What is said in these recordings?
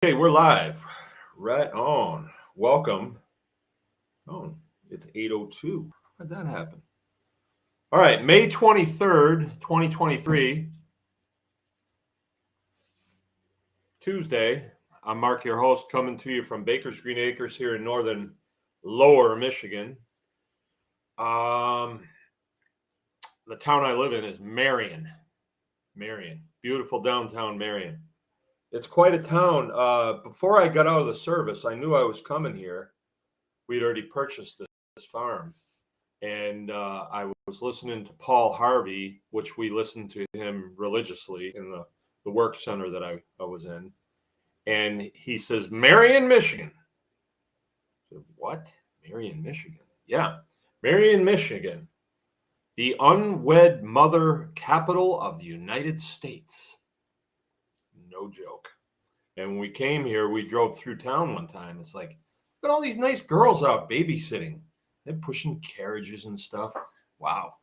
Okay, we're live. Right on. Welcome. Oh, it's 8:02. How'd that happen? All right, May 23rd, 2023, Tuesday. I'm Mark, your host, coming to you from Baker's Green Acres here in northern Lower Michigan. Um, the town I live in is Marion. Marion. Beautiful downtown Marion. It's quite a town. Before I got out of the service, I knew I was coming here. We'd already purchased this farm. And I was listening to Paul Harvey, which we listened to him religiously in the work center that I was in. And he says, Marion, Michigan. I said, what? Marion, Michigan? Yeah, Marion, Michigan, the unwed mother capital of the United States. No joke. And when we came here, we drove through town one time. It's like, look at all these nice girls out babysitting. They're pushing carriages and stuff. Wow.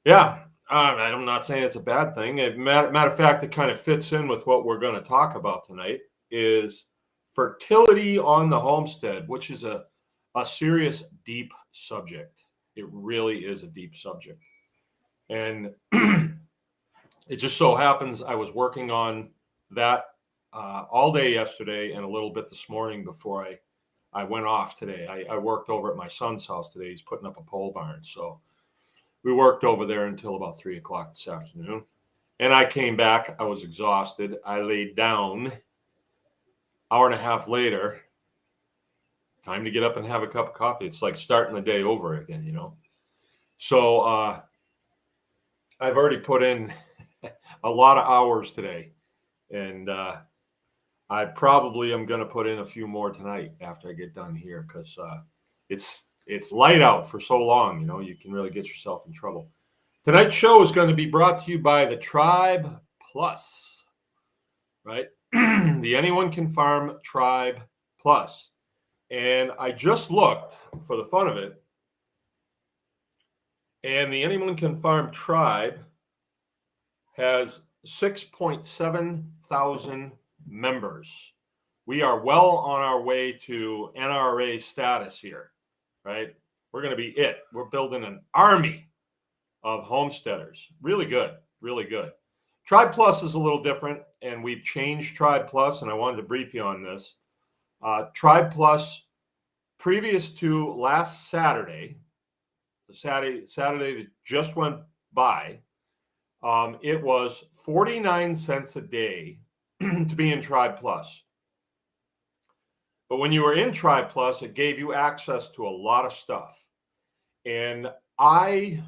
Yeah, I'm not saying it's a bad thing. Matter of fact, it kind of fits in with what we're going to talk about tonight is fertility on the homestead, which is a serious, deep subject. It really is a deep subject. And it just so happens I was working on that all day yesterday and a little bit this morning before I went off today. I worked over at my son's house today. He's putting up a pole barn. So we worked over there until about 3 o'clock this afternoon. And I came back. I was exhausted. I laid down. Hour and a half later, time to get up and have a cup of coffee. It's like starting the day over again, you know. So I've already put in a lot of hours today. And I probably am going to put in a few more tonight after I get done here because it's light out for so long, you know, you can really get yourself in trouble. Tonight's show is going to be brought to you by the Tribe Plus, right? The Anyone Can Farm Tribe Plus. And I just looked for the fun of it. And the Anyone Can Farm Tribe has 6.7 thousand members. We are well on our way to NRA status here, right? We're going to be it. We're building an army of homesteaders. Really good, really good. Tribe Plus is a little different, and we've changed Tribe Plus, and I wanted to brief you on this. Tribe Plus, previous to last Saturday, the Saturday that just went by, it was 49 cents a day to be in Tribe Plus. But when you were in Tribe Plus, it gave you access to a lot of stuff. And I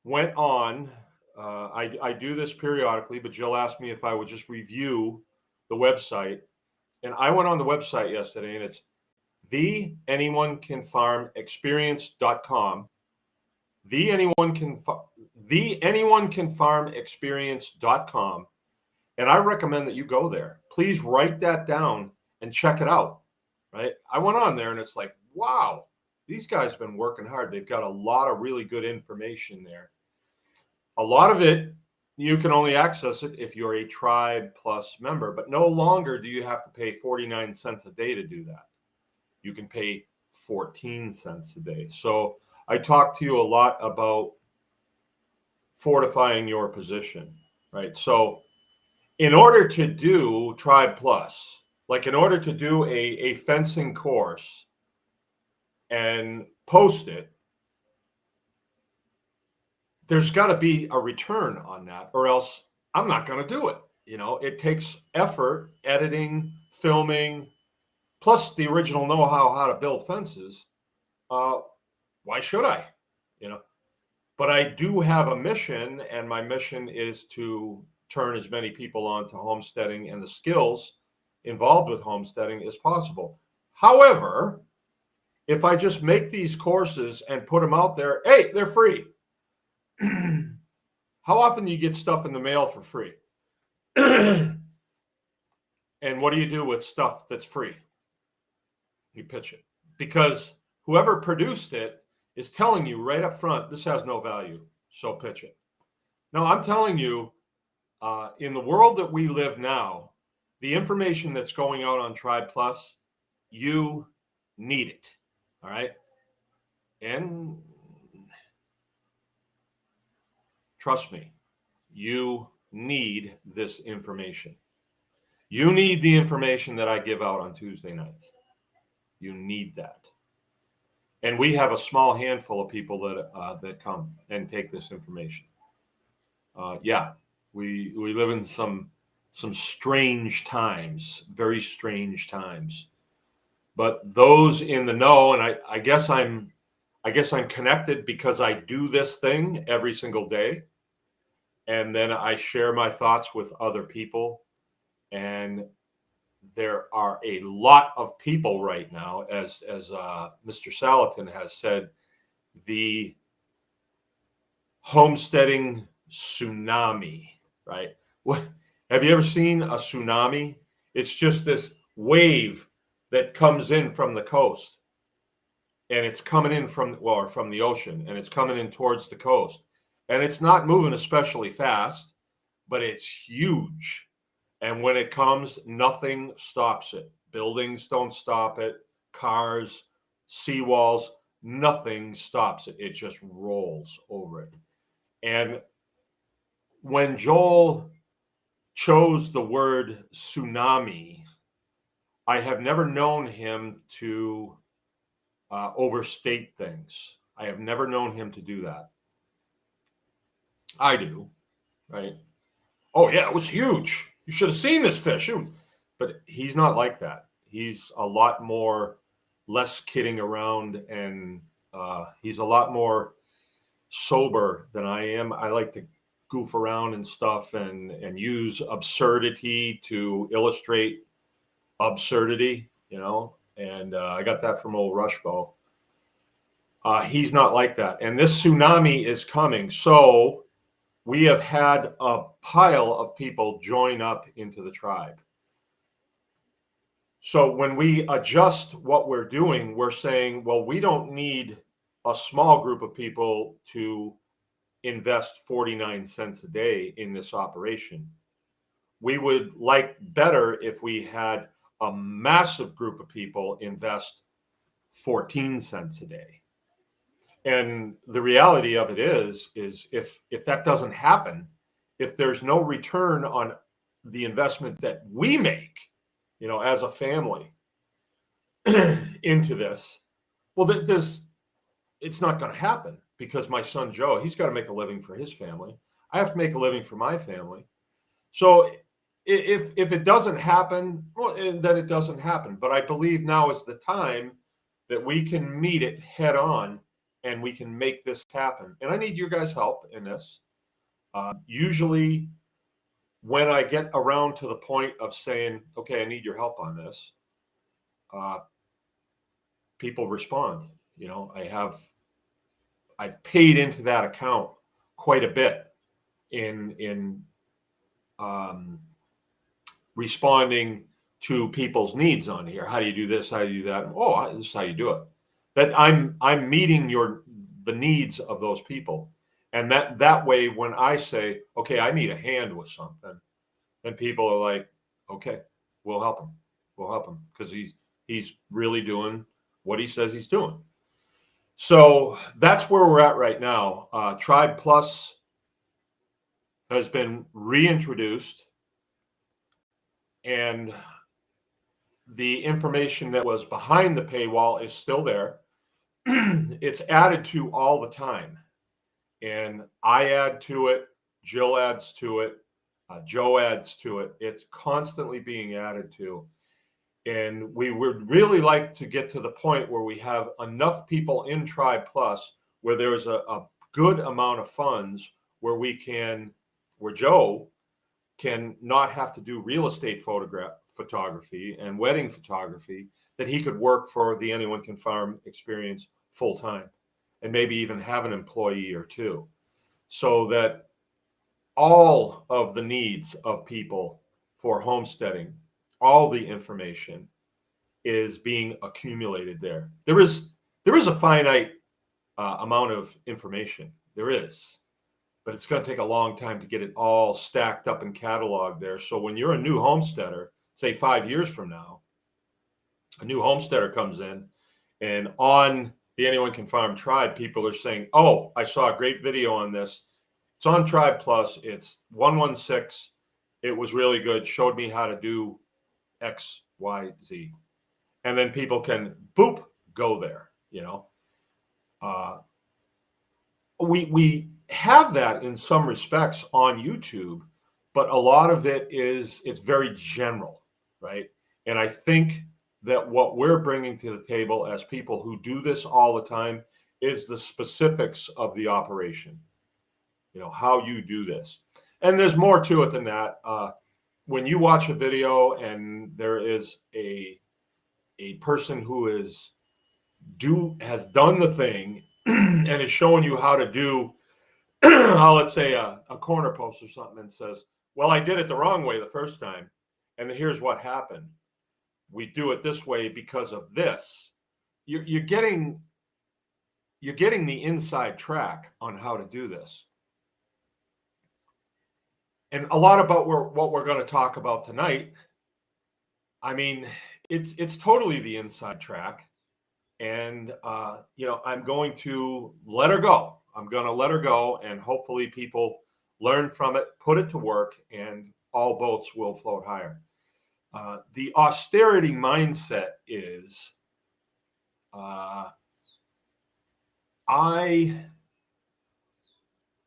went on, I do this periodically, but Jill asked me if I would just review the website. And I went on the website yesterday, and it's theanyonecanfarmexperience.com. theanyonecanfarmexperience.com. And I recommend that you go there. Please write that down and check it out, right? I went on there and it's like, wow, these guys have been working hard. They've got a lot of really good information there. A lot of it, you can only access it if you're a Tribe Plus member, but no longer do you have to pay 49 cents a day to do that. You can pay 14 cents a day. So I talked to you a lot about fortifying your position, right? So in order to do Tribe Plus, like in order to do a fencing course and post it, there's got to be a return on that, or else I'm not going to do it. You know, it takes effort, editing, filming, plus the original know-how how to build fences. Why should I? You know, but I do have a mission, and my mission is to turn as many people on to homesteading and the skills involved with homesteading as possible. However, if I just make these courses and put them out there, hey, they're free. How often do you get stuff in the mail for free? And what do you do with stuff that's free? You pitch it. Because whoever produced it is telling you right up front, this has no value, so pitch it. Now, I'm telling you, in the world that we live now, the information that's going out on Tribe Plus, you need it. All right. And trust me, you need this information. You need the information that I give out on Tuesday nights. You need that. And we have a small handful of people that come and take this information. Yeah, we live in some strange times, very strange times. But those in the know, and I guess I'm connected because I do this thing every single day, and then I share my thoughts with other people. And there are a lot of people right now, as Mr. Salatin has said, the homesteading tsunami, right? What, have you ever seen a tsunami? It's just this wave that comes in from the coast, and it's coming in from the ocean, and it's coming in towards the coast, and it's not moving especially fast, but it's huge. And when it comes, nothing stops it. Buildings don't stop it. Cars, seawalls, nothing stops it. It just rolls over it. And when Joel chose the word tsunami, I have never known him to overstate things. I have never known him to do that. I do, right? Oh, yeah, it was huge. You should have seen this fish. But he's not like that. He's a lot more less kidding around, and he's a lot more sober than I am. I like to goof around and stuff and use absurdity to illustrate absurdity, and I got that from old Rushbo. He's not like that. And this tsunami is coming. So we have had a pile of people join up into the tribe. So when we adjust what we're doing, we're saying, well, we don't need a small group of people to invest 49 cents a day in this operation. We would like better if we had a massive group of people invest 14 cents a day. And the reality of it is if that doesn't happen, if there's no return on the investment that we make, as a family into this, well, it's not going to happen, because my son Joe, he's got to make a living for his family. I have to make a living for my family. So if it doesn't happen, well, then it doesn't happen. But I believe now is the time that we can meet it head on, and we can make this happen. And I need your guys' help in this. Usually when I get around to the point of saying, okay, I need your help on this, people respond. I've paid into that account quite a bit in responding to people's needs on here. How do you do this? How do you do that? Oh, this is how you do it. That I'm meeting the needs of those people. And that way, when I say, okay, I need a hand with something, then people are like, okay, we'll help him. We'll help him, because he's really doing what he says he's doing. So that's where we're at right now. Tribe Plus has been reintroduced, and the information that was behind the paywall is still there. It's added to all the time, and I add to it, Jill adds to it, Joe adds to it. It's constantly being added to, and we would really like to get to the point where we have enough people in Tribe Plus where there's a good amount of funds where Joe can not have to do real estate photography and wedding photography, that he could work for the Anyone Can Farm experience full time, and maybe even have an employee or two, so that all of the needs of people for homesteading, all the information is being accumulated there. There is a finite amount of information. There is. But it's going to take a long time to get it all stacked up and cataloged there. So when you're a new homesteader, say 5 years from now, a new homesteader comes in, and on the Anyone Can Farm Tribe, people are saying, "Oh, I saw a great video on this. It's on Tribe Plus. It's 116. It was really good. Showed me how to do X, Y, Z." And then people can boop go there. Uh, we have that in some respects on YouTube, but a lot of it's very general, right? And I think that what we're bringing to the table as people who do this all the time is the specifics of the operation, how you do this. And there's more to it than that. When you watch a video and there is a person who has done the thing and is showing you how to do, let's say a corner post or something, and says, "Well, I did it the wrong way the first time, and here's what happened. We do it this way because of this." You're getting the inside track on how to do this. And a lot about what we're going to talk about tonight, I mean, it's totally the inside track. And, I'm going to let her go. I'm going to let her go, and hopefully people learn from it, put it to work, and all boats will float higher. The austerity mindset is, I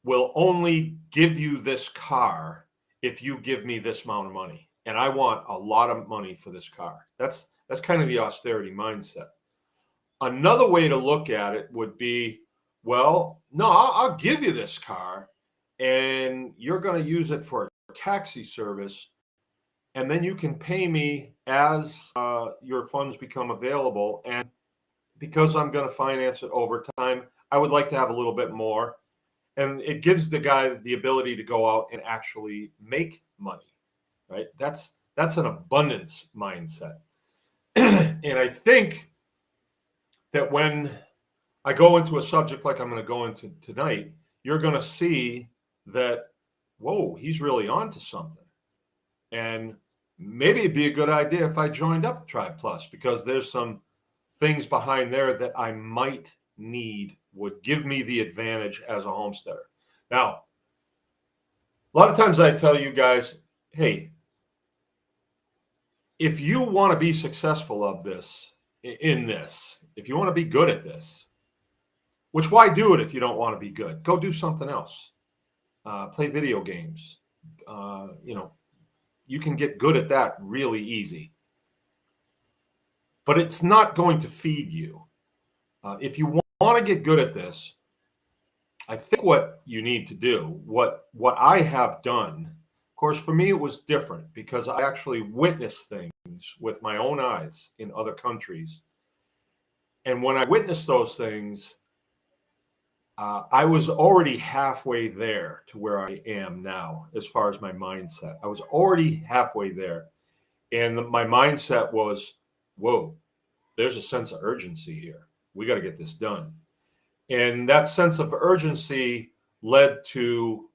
will only give you this car if you give me this amount of money. And I want a lot of money for this car. That's kind of the austerity mindset. Another way to look at it would be, well, no, I'll give you this car and you're going to use it for a taxi service. And then you can pay me as your funds become available. And because I'm going to finance it over time, I would like to have a little bit more. And it gives the guy the ability to go out and actually make money, right? That's an abundance mindset. And I think that when I go into a subject like I'm going to go into tonight, you're going to see that, whoa, he's really onto something. And maybe it'd be a good idea if I joined up Tribe Plus, because there's some things behind there that I might need, would give me the advantage as a homesteader. Now, a lot of times I tell you guys, hey, if you want to be successful if you want to be good at this, which why do it if you don't want to be good? Go do something else. Play video games. You can get good at that really easy. But it's not going to feed you. If you want to get good at this, I think what you need to do, what I have done, of course, for me, it was different because I actually witnessed things with my own eyes in other countries. And when I witnessed those things, I was already halfway there to where I am now, as far as my mindset. I was already halfway there. And my mindset was, whoa, there's a sense of urgency here. We got to get this done. And that sense of urgency led to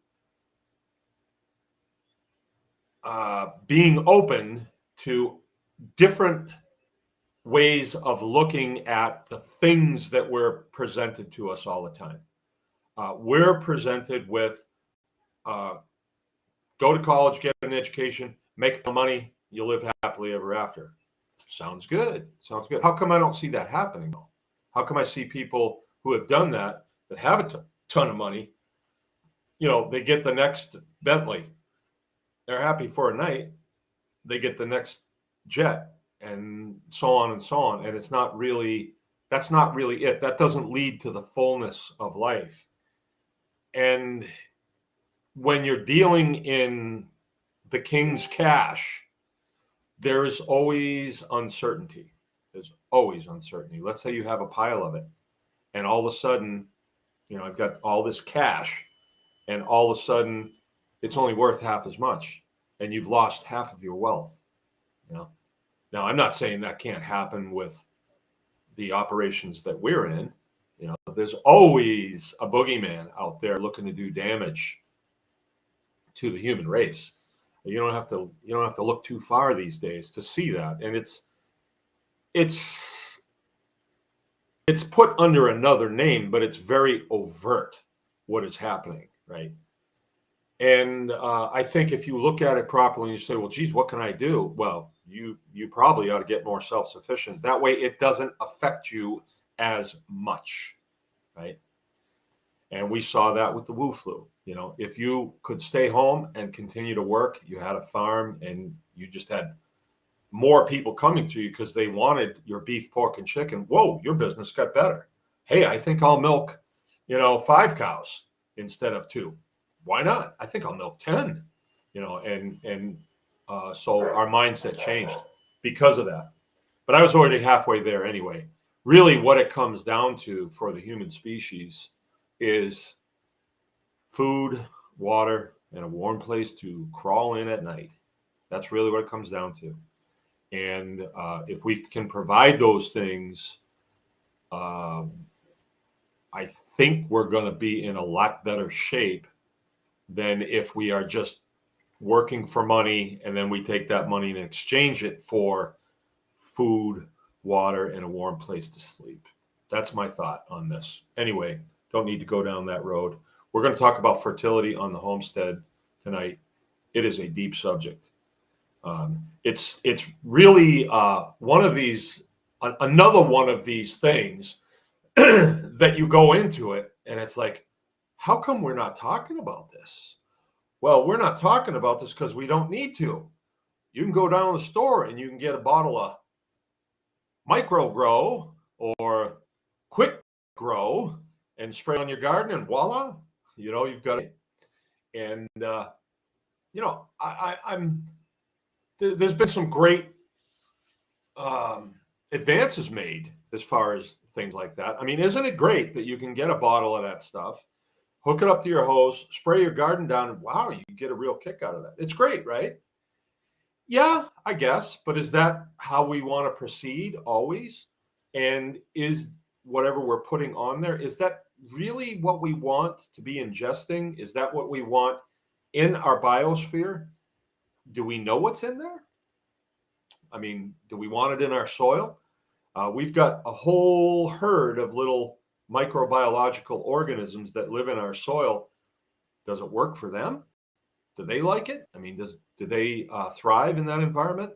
being open to different ways of looking at the things that were presented to us all the time. We're presented with go to college, get an education, make money, you live happily ever after. Sounds good. Sounds good. How come I don't see that happening, though? How come I see people who have done that have a ton of money? They get the next Bentley. They're happy for a night. They get the next jet, and so on and so on. And that's not really it. That doesn't lead to the fullness of life. And when you're dealing in the king's cash, there is always uncertainty. There's always uncertainty. Let's say you have a pile of it, and all of a sudden, I've got all this cash, and all of a sudden, it's only worth half as much, and you've lost half of your wealth. Now, I'm not saying that can't happen with the operations that we're in. There's always a boogeyman out there looking to do damage to the human race. You don't have to look too far these days to see that. And it's put under another name, but it's very overt what is happening, right? And I think if you look at it properly and you say, well, geez, what can I do? Well, you probably ought to get more self-sufficient. That way it doesn't affect you as much, right? And we saw that with the Wu flu. If you could stay home and continue to work, you had a farm and you just had more people coming to you because they wanted your beef, pork, and chicken. Whoa, your business got better. Hey, I think I'll milk, 5 cows instead of 2. Why not? I think I'll milk 10, and so our mindset changed because of that. But I was already halfway there anyway. Really, what it comes down to for the human species is food, water, and a warm place to crawl in at night. That's really what it comes down to. And if we can provide those things, I think we're going to be in a lot better shape than if we are just working for money and then we take that money and exchange it for food, water, and a warm place to sleep. That's my thought on this. Anyway, don't need to go down that road. We're going to talk about fertility on the homestead tonight. It is a deep subject. It's really one of these, another one of these things that you go into it and it's like, how come we're not talking about this? Well, we're not talking about this because we don't need to. You can go down to the store and you can get a bottle of micro grow or quick grow and spray on your garden and voila, you've got it. And, there's been some great advances made as far as things like that. I mean, isn't it great that you can get a bottle of that stuff, hook it up to your hose, spray your garden down, and wow, you get a real kick out of that. It's great, right? Yeah, I guess. But is that how we want to proceed always? And is whatever we're putting on there, is that really what we want to be ingesting? Is that what we want in our biosphere? Do we know what's in there? I mean, do we want it in our soil? We've got a whole herd of little microbiological organisms that live in our soil. Does it work for them? Do they like it? I mean, do they thrive in that environment?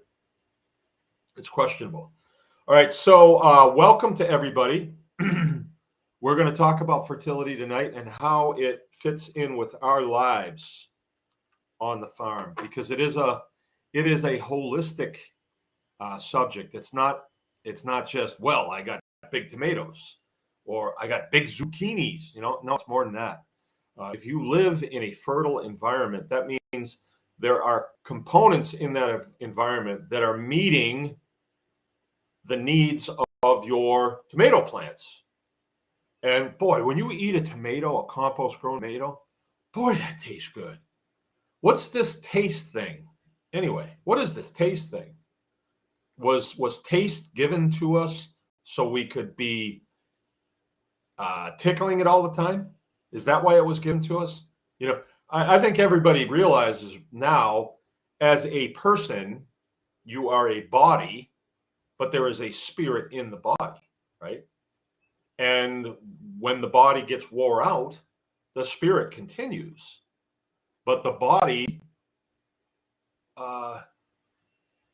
It's questionable. All right, so welcome to everybody. We're going to talk about fertility tonight and how it fits in with our lives on the farm, because it is a holistic subject. It's not just, well, I got big tomatoes or I got big zucchinis. No, it's more than that. If you live in a fertile environment, that means there are components in that environment that are meeting the needs of your tomato plants. And boy, when you eat a tomato, a compost grown tomato, boy, that tastes good. What's this taste thing? Anyway, what is this taste thing? Was taste given to us so we could be tickling it all the time? Is that why it was given to us? I think everybody realizes now, as a person, you are a body, but there is a spirit in the body, right? And when the body gets wore out, the spirit continues. But the body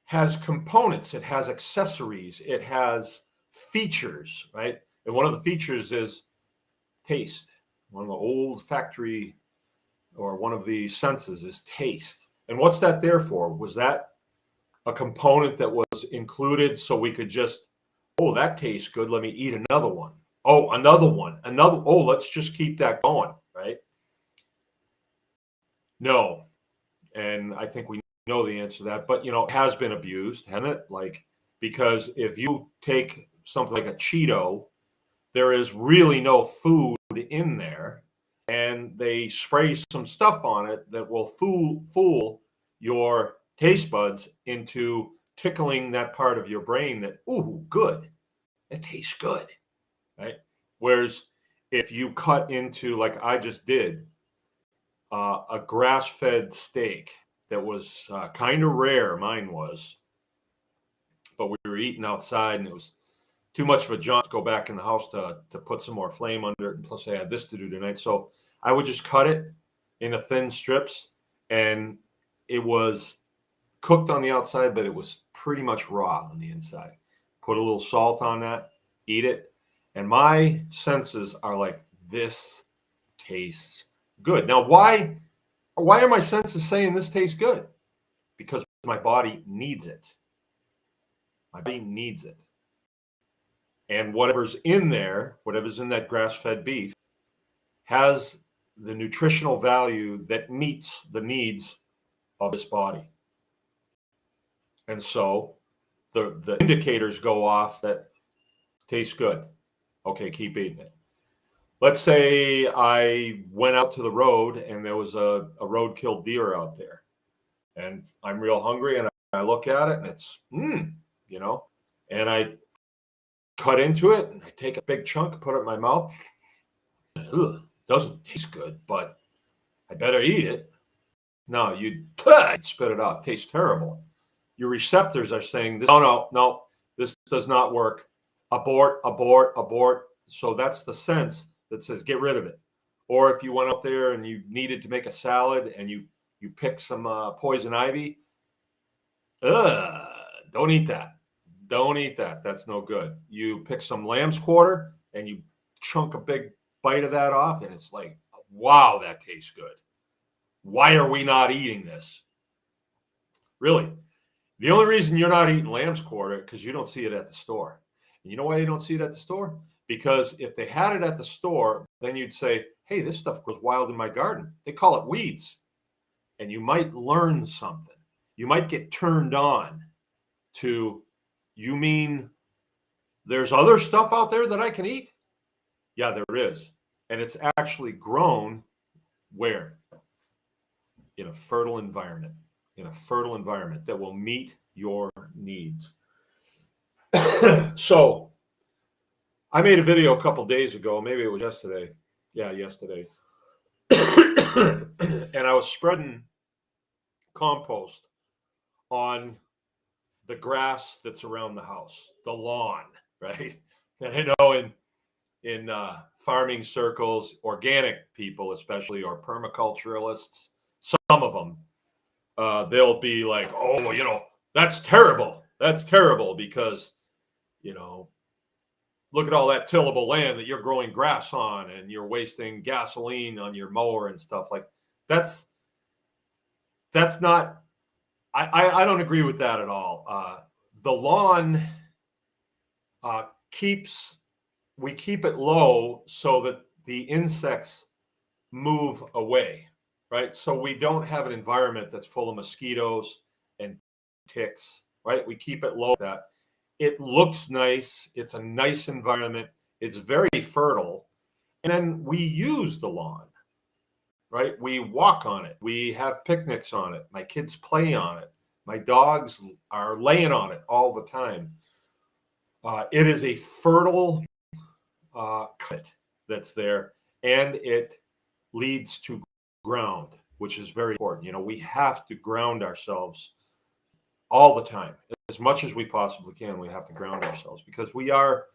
has components, it has accessories, it has features, right? And one of the features is taste. One of the old factory or one of the senses is taste. And what's that there for? Was that a component that was included so we could just, oh, that tastes good, let me eat another one. Oh, another one, oh, let's just keep that going, right? No. And I think we know the answer to that, but it has been abused, hasn't it? Like, because if you take something like a Cheeto, there is really no food in there, and they spray some stuff on it that will fool your taste buds into tickling that part of your brain that, ooh, good, it tastes good, right? Whereas if you cut into, like I just did, a grass-fed steak that was kind of rare. Mine was, but we were eating outside, and it was too much of a jaunt to go back in the house to put some more flame under it. And plus, I had this to do tonight, so I would just cut it into thin strips, and it was cooked on the outside, but it was pretty much raw on the inside. Put a little salt on that, eat it, and my senses are like, this tastes good. Now, why are my senses saying this tastes good? Because my body needs it. My body needs it. And whatever's in there, whatever's in that grass-fed beef, has the nutritional value that meets the needs of this body. And so the indicators go off that tastes good. Okay, keep eating it. Let's say I went out to the road and there was a road-killed deer out there. And I'm real hungry, and I look at it, and it's, and I cut into it, and I take a big chunk, put it in my mouth. Ugh, doesn't taste good, but I better eat it. No, you spit it out. It tastes terrible. Your receptors are saying, no, this does not work. Abort, abort, abort. So that's the sense that says, get rid of it. Or if you went out there and you needed to make a salad and you pick some poison ivy, don't eat that. Don't eat that. That's no good. You pick some lamb's quarter and you chunk a big bite of that off, and it's like, wow, that tastes good. Why are we not eating this? Really, the only reason you're not eating lamb's quarter because you don't see it at the store. And you know why you don't see it at the store? Because if they had it at the store, then you'd say, hey, this stuff grows wild in my garden. They call it weeds. And you might learn something. You might get turned on to, you mean there's other stuff out there that I can eat? Yeah, there is. And it's actually grown where? In a fertile environment. In a fertile environment that will meet your needs. So I made a video a couple days ago. Maybe it was yesterday. Yeah, yesterday. And I was spreading compost on the grass that's around the house, the lawn, right? And I know in farming circles, organic people especially, or permaculturalists, some of them, they'll be like, oh, that's terrible. That's terrible because, look at all that tillable land that you're growing grass on, and you're wasting gasoline on your mower and stuff. Like that's not, I don't agree with that at all. The lawn we keep it low so that the insects move away, right? So we don't have an environment that's full of mosquitoes and ticks, right? We keep it low. That it looks nice. It's a nice environment. It's very fertile. And then we use the lawn, right? We walk on it. We have picnics on it. My kids play on it. My dogs are laying on it all the time. It is a fertile that's there, and it leads to ground, which is very important. We have to ground ourselves all the time. As much as we possibly can, we have to ground ourselves because we are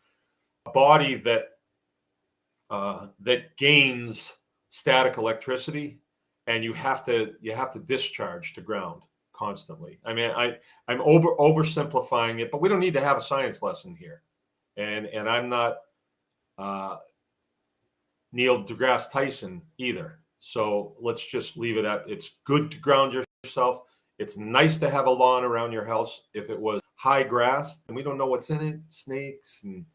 a body that gains static electricity, and you have to discharge to ground constantly. I mean, I'm oversimplifying it, but we don't need to have a science lesson here. And I'm not Neil deGrasse Tyson either. So let's just leave it at, it's good to ground yourself. It's nice to have a lawn around your house. If it was high grass and we don't know what's in it, snakes and,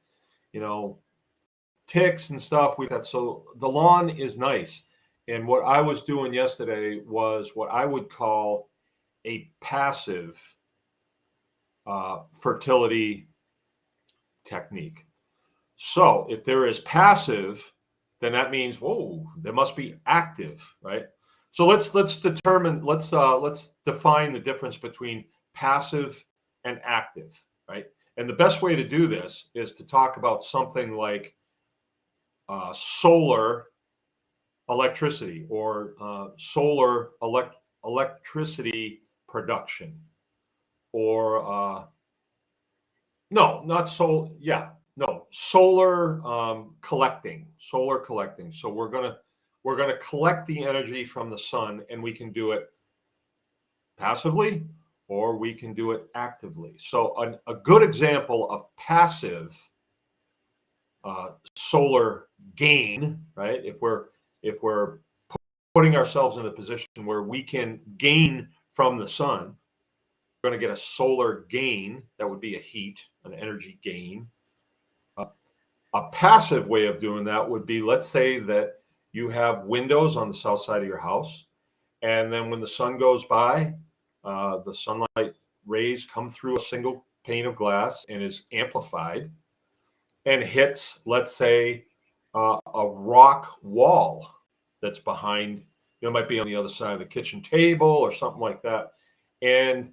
ticks and stuff. So the lawn is nice. And what I was doing yesterday was what I would call a passive fertility technique. So if there is passive, then that means, there must be active, right? So let's define the difference between passive and active, right? And the best way to do this is to talk about something like solar electricity or solar electricity production, or no, not solar. Yeah, no, solar solar collecting. So we're gonna collect the energy from the sun, and we can do it passively, or we can do it actively. So a good example of passive solar gain, right? If we're putting ourselves in a position where we can gain from the sun, we're going to get a solar gain. That would be a heat, an energy gain. A passive way of doing that would be, let's say that you have windows on the south side of your house, and then when the sun goes by, the sunlight rays come through a single pane of glass and is amplified and hits, let's say, a rock wall that's behind, it might be on the other side of the kitchen table or something like that. And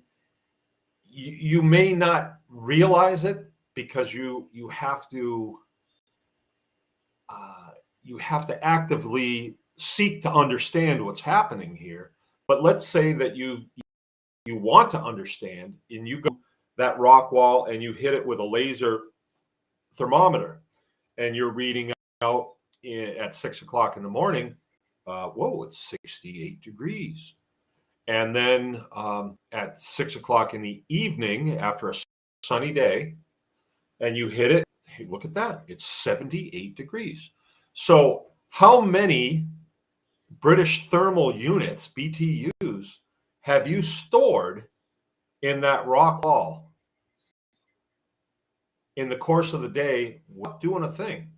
you may not realize it because you have to actively seek to understand what's happening here. But let's say that you want to understand, and you go that rock wall and you hit it with a laser thermometer, and you're reading out at 6 o'clock in the morning, whoa, it's 68 degrees. And then at 6 o'clock in the evening, after a sunny day, and you hit it, hey, look at that, it's 78 degrees. So how many British thermal units, BTUs, have you stored in that rock wall in the course of the day without doing a thing?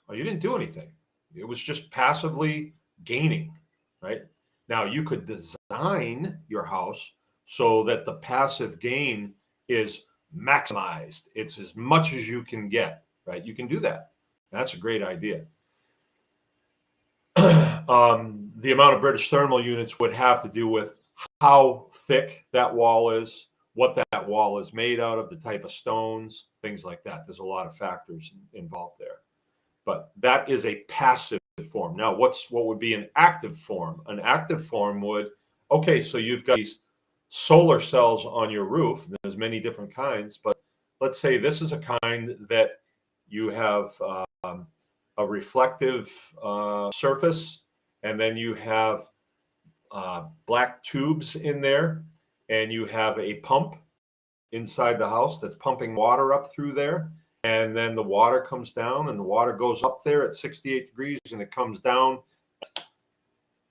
Well, you didn't do anything. It was just passively gaining, right? Now, you could design your house so that the passive gain is maximized. It's as much as you can get, right? You can do that. That's a great idea. The amount of British thermal units would have to do with how thick that wall is, what that wall is made out of, the type of stones, things like that. There's a lot of factors involved there. But that is a passive form. Now, what would be an active form? An active form would, okay, so you've got these solar cells on your roof. There's many different kinds, but let's say this is a kind that you have a reflective surface, and then you have black tubes in there, and you have a pump inside the house that's pumping water up through there. And then the water comes down, and the water goes up there at 68 degrees, and it comes down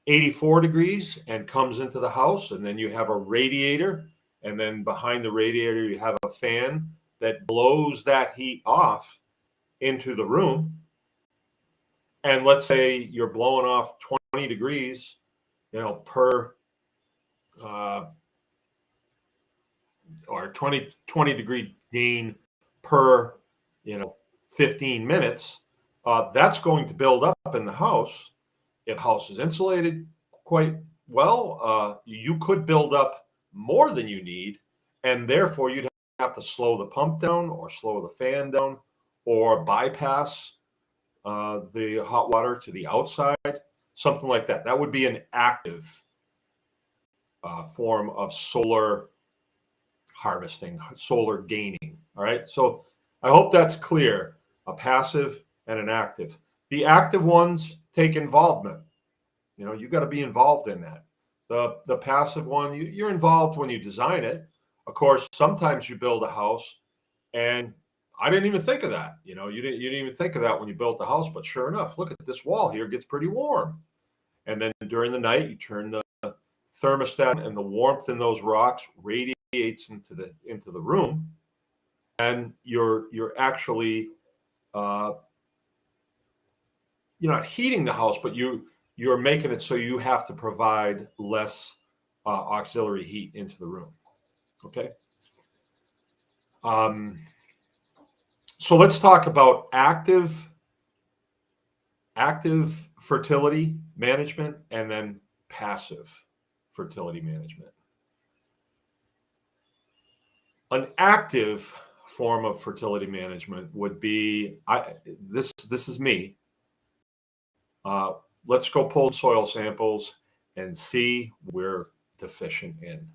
84 degrees and comes into the house. And then you have a radiator, and then behind the radiator you have a fan that blows that heat off into the room. And let's say you're blowing off 20 degrees, per or 20 degree gain per 15 minutes. That's going to build up in the house. If the house is insulated quite well, you could build up more than you need, and therefore you'd have to slow the pump down or slow the fan down or bypass the hot water to the outside, something like that. That would be an active form of solar harvesting, solar gaining. All right. So I hope that's clear. A passive and an active. The active ones take involvement. You got to be involved in that. The passive one, you're involved when you design it. Of course, sometimes you build a house, and I didn't even think of that. You didn't even think of that when you built the house. But sure enough, look at this wall here. It gets pretty warm. And then during the night, you turn the thermostat, and the warmth in those rocks radiates into the room, and you're actually you're not heating the house, but you're making it so you have to provide less auxiliary heat into the room. Okay. So let's talk about active fertility management and then passive fertility management. An active form of fertility management would be this is me. Let's go pull soil samples and see we're deficient in.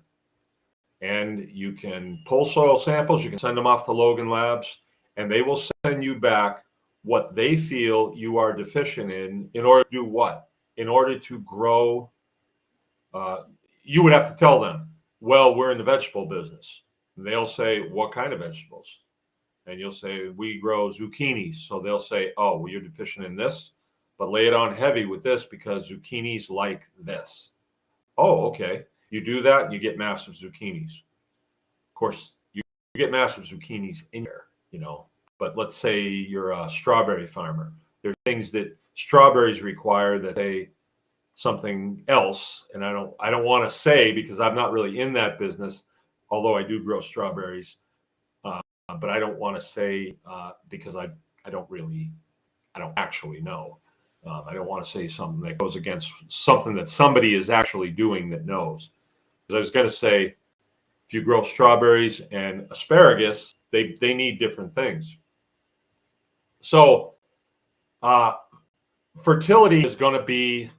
And you can pull soil samples, you can send them off to Logan Labs, and they will send you back what they feel you are deficient in order to do what? In order to grow. You would have to tell them, well, we're in the vegetable business. And they'll say, what kind of vegetables? And you'll say, we grow zucchinis. So they'll say, oh, well, you're deficient in this, but lay it on heavy with this because zucchinis like this. Oh, okay. You do that, you get massive zucchinis. Of course, you get massive zucchinis in there, but let's say you're a strawberry farmer. There's things that strawberries require that they something else, and I don't want to say because I'm not really in that business, although I do grow strawberries, but I don't want to say because I don't actually know. I don't want to say something that goes against something that somebody is actually doing that knows. Because I was going to say, if you grow strawberries and asparagus, they need different things. So fertility is going to be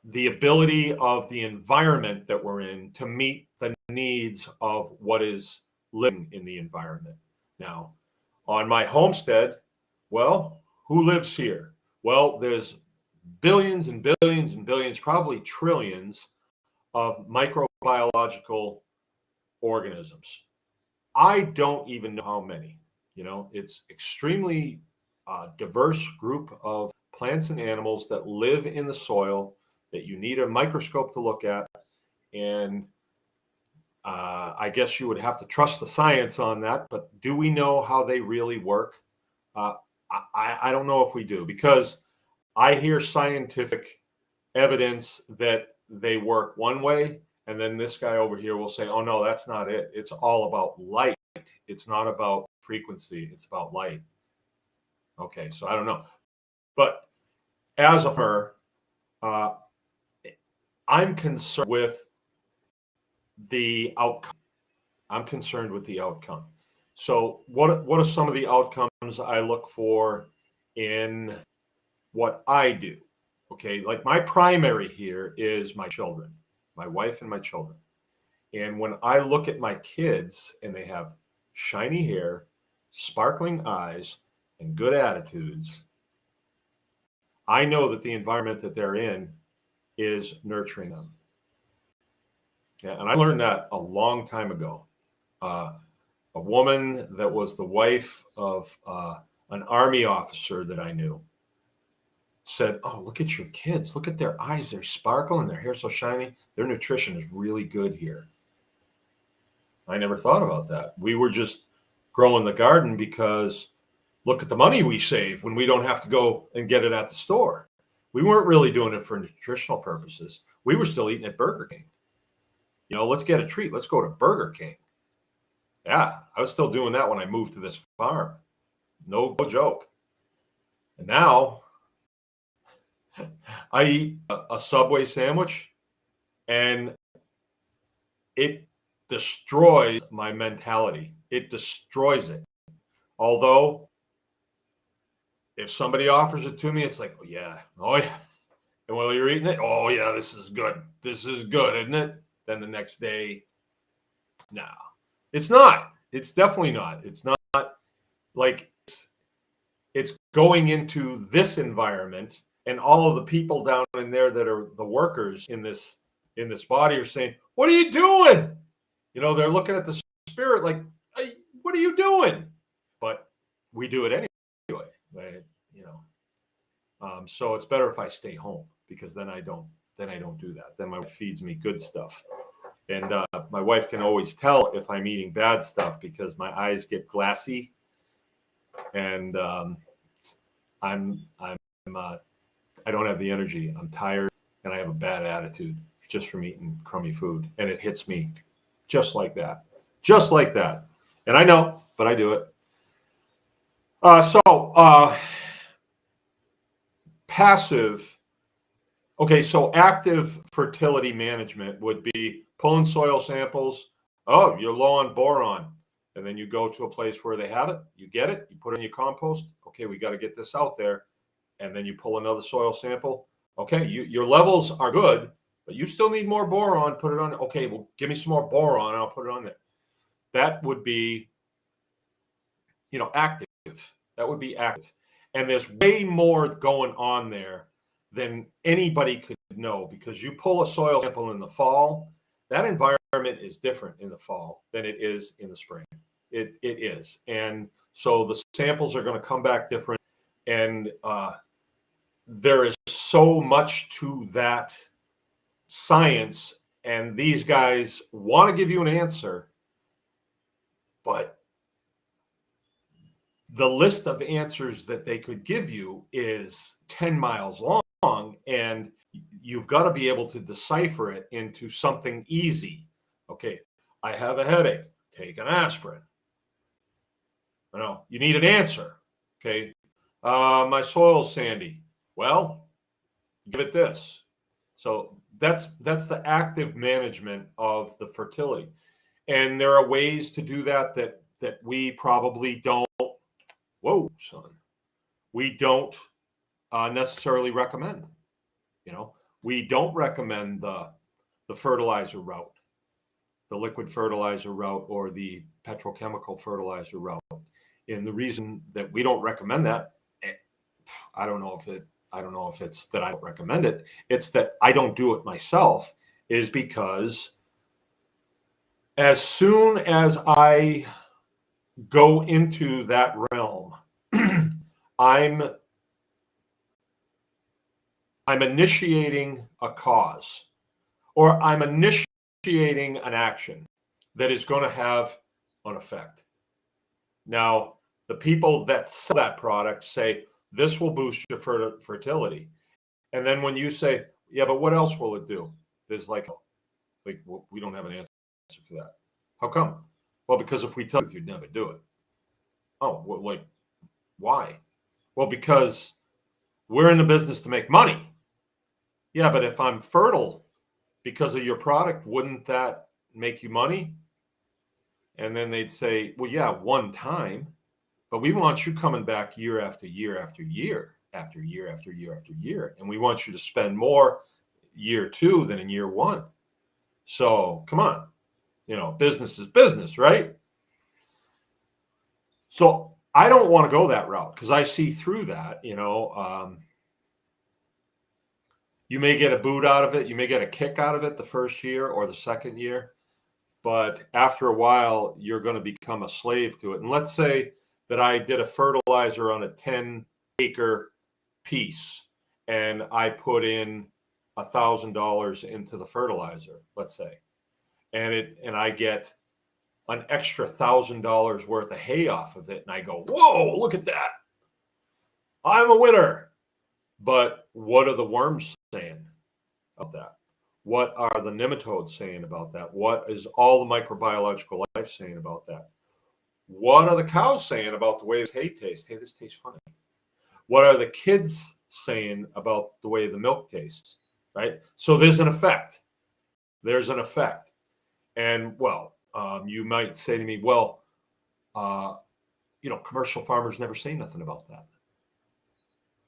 the ability of the environment that we're in to meet the needs of what is living in the environment. Now, on my homestead, well, who lives here? Well, there's billions and billions and billions, probably trillions of microbiological organisms. I don't even know how many. It's extremely diverse group of plants and animals that live in the soil that you need a microscope to look at. And I guess you would have to trust the science on that. But do we know how they really work? I don't know if we do, because I hear scientific evidence that they work one way, and then this guy over here will say, oh, no, that's not it. It's all about light. It's not about frequency. It's about light. Okay, so I don't know. But as a farmer, I'm concerned with the outcome. I'm concerned with the outcome. So what are some of the outcomes I look for in what I do? Okay, like my primary here is my children, my wife and my children. And when I look at my kids and they have shiny hair, sparkling eyes, and good attitudes, I know that the environment that they're in is nurturing them. Yeah, and I learned that a long time ago. A woman that was the wife of an Army officer that I knew said, oh, look at your kids. Look at their eyes. They're sparkling and their hair so shiny. Their nutrition is really good here. I never thought about that. We were just growing the garden because look at the money we save when we don't have to go and get it at the store. We weren't really doing it for nutritional purposes. We were still eating at Burger King. Let's get a treat. Let's go to Burger King. Yeah, I was still doing that when I moved to this farm. No joke. And now I eat a Subway sandwich and it destroys my mentality. It destroys it. Although, if somebody offers it to me, it's like, oh yeah. And while you're eating it, oh yeah, this is good. This is good, isn't it? Then the next day, no, it's not. It's definitely not. It's not like it's going into this environment, and all of the people down in there that are the workers in this body are saying, what are you doing? They're looking at the spirit like, hey, what are you doing? But we do it anyway, right? So it's better if I stay home, because then I don't do that. Then my wife feeds me good stuff. And my wife can always tell if I'm eating bad stuff because my eyes get glassy, and I don't have the energy. I'm tired, and I have a bad attitude just from eating crummy food, and it hits me just like that, And I know, but I do it. Passive. Okay, so active fertility management would be pulling soil samples. Oh, you're low on boron. And then you go to a place where they have it. You get it. You put it in your compost. Okay, we got to get this out there. And then you pull another soil sample. Okay, your levels are good, but you still need more boron, put it on. Okay, well, give me some more boron and I'll put it on there. That would be, active. That would be active. And there's way more going on there than anybody could know, because you pull a soil sample in the fall, that environment is different in the fall than it is in the spring. It is. And so the samples are going to come back different. And there is so much to that science. And these guys want to give you an answer, but the list of answers that they could give you is 10 miles long, and you've got to be able to decipher it into something easy. Okay, I have a headache. Take an aspirin. You need an answer. Okay, my soil's sandy. Well, give it this. So that's the active management of the fertility, and there are ways to do that we probably don't. Whoa, son. We don't necessarily recommend. We don't recommend the fertilizer route, the liquid fertilizer route, or the petrochemical fertilizer route. And the reason that we don't recommend that, I don't know if it's that I don't recommend it. It's that I don't do it myself, is because as soon as I go into that realm, I'm initiating a cause, or I'm initiating an action that is going to have an effect. Now, the people that sell that product say this will boost your fertility, and then when you say, yeah, but what else will it do? There's like we don't have an answer for that. How come? Well, because if we tell you, you'd never do it. Oh, well, why? Well, because we're in the business to make money. Yeah, but if I'm fertile because of your product, wouldn't that make you money? And then they'd say, well, yeah, one time, but we want you coming back year after year after year after year after year after year. And we want you to spend more year 2 than in year 1. So come on, business is business, right? So I don't want to go that route, because I see through that. You may get a boot out of it. You may get a kick out of it the first year or the second year. But after a while, you're going to become a slave to it. And let's say that I did a fertilizer on a 10-acre piece, and I put in $1,000 into the fertilizer, let's say, and I get an extra $1,000 worth of hay off of it, and I go, whoa, look at that. I'm a winner. But what are the worms saying about that? What are the nematodes saying about that? What is all the microbiological life saying about that? What are the cows saying about the way this hay tastes? Hey, this tastes funny. What are the kids saying about the way the milk tastes, right? So there's an effect. There's an effect. And, you might say to me, commercial farmers never say nothing about that.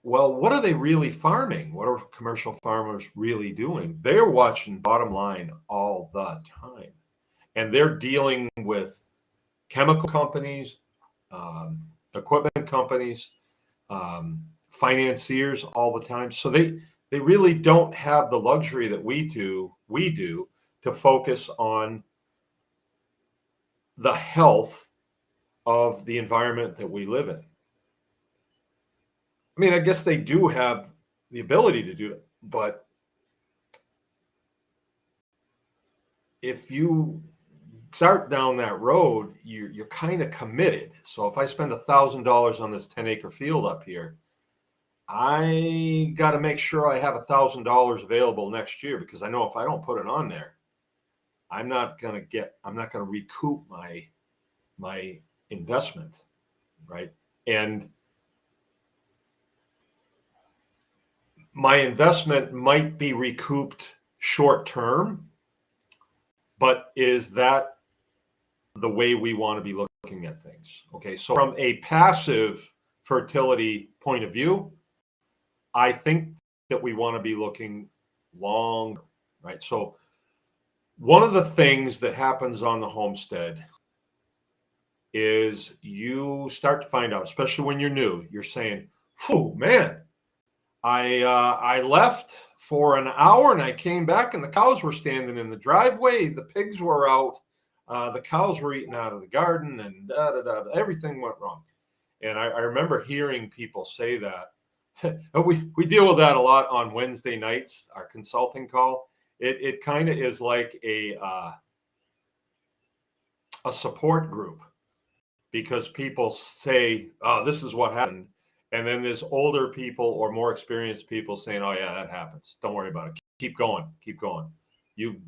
Well, what are they really farming? What are commercial farmers really doing? They're watching bottom line all the time. And they're dealing with chemical companies, equipment companies, financiers all the time. So they really don't have the luxury that we do to focus on the health of the environment that we live in. I mean, I guess they do have the ability to do it, but if you start down that road, you're kind of committed. So if I spend $1,000 on this 10-acre field up here, I got to make sure I have $1,000 available next year, because I know if I don't put it on there, I'm not going to recoup my investment, right? And my investment might be recouped short term, but is that the way we want to be looking at things? Okay, so from a passive fertility point of view, I think that we want to be looking long. right? So one of the things that happens on the homestead is you start to find out, especially when you're new, you're saying, "Whew, man, I left for an hour and I came back and the cows were standing in the driveway, the pigs were out, the cows were eating out of the garden, and da da da. Everything went wrong." And I remember hearing people say that. We deal with that a lot on Wednesday nights, our consulting call. It kind of is like a support group, because people say, "Oh, this is what happened," and then there's older people or more experienced people saying, "Oh yeah, that happens. Don't worry about it. Keep going. Keep going.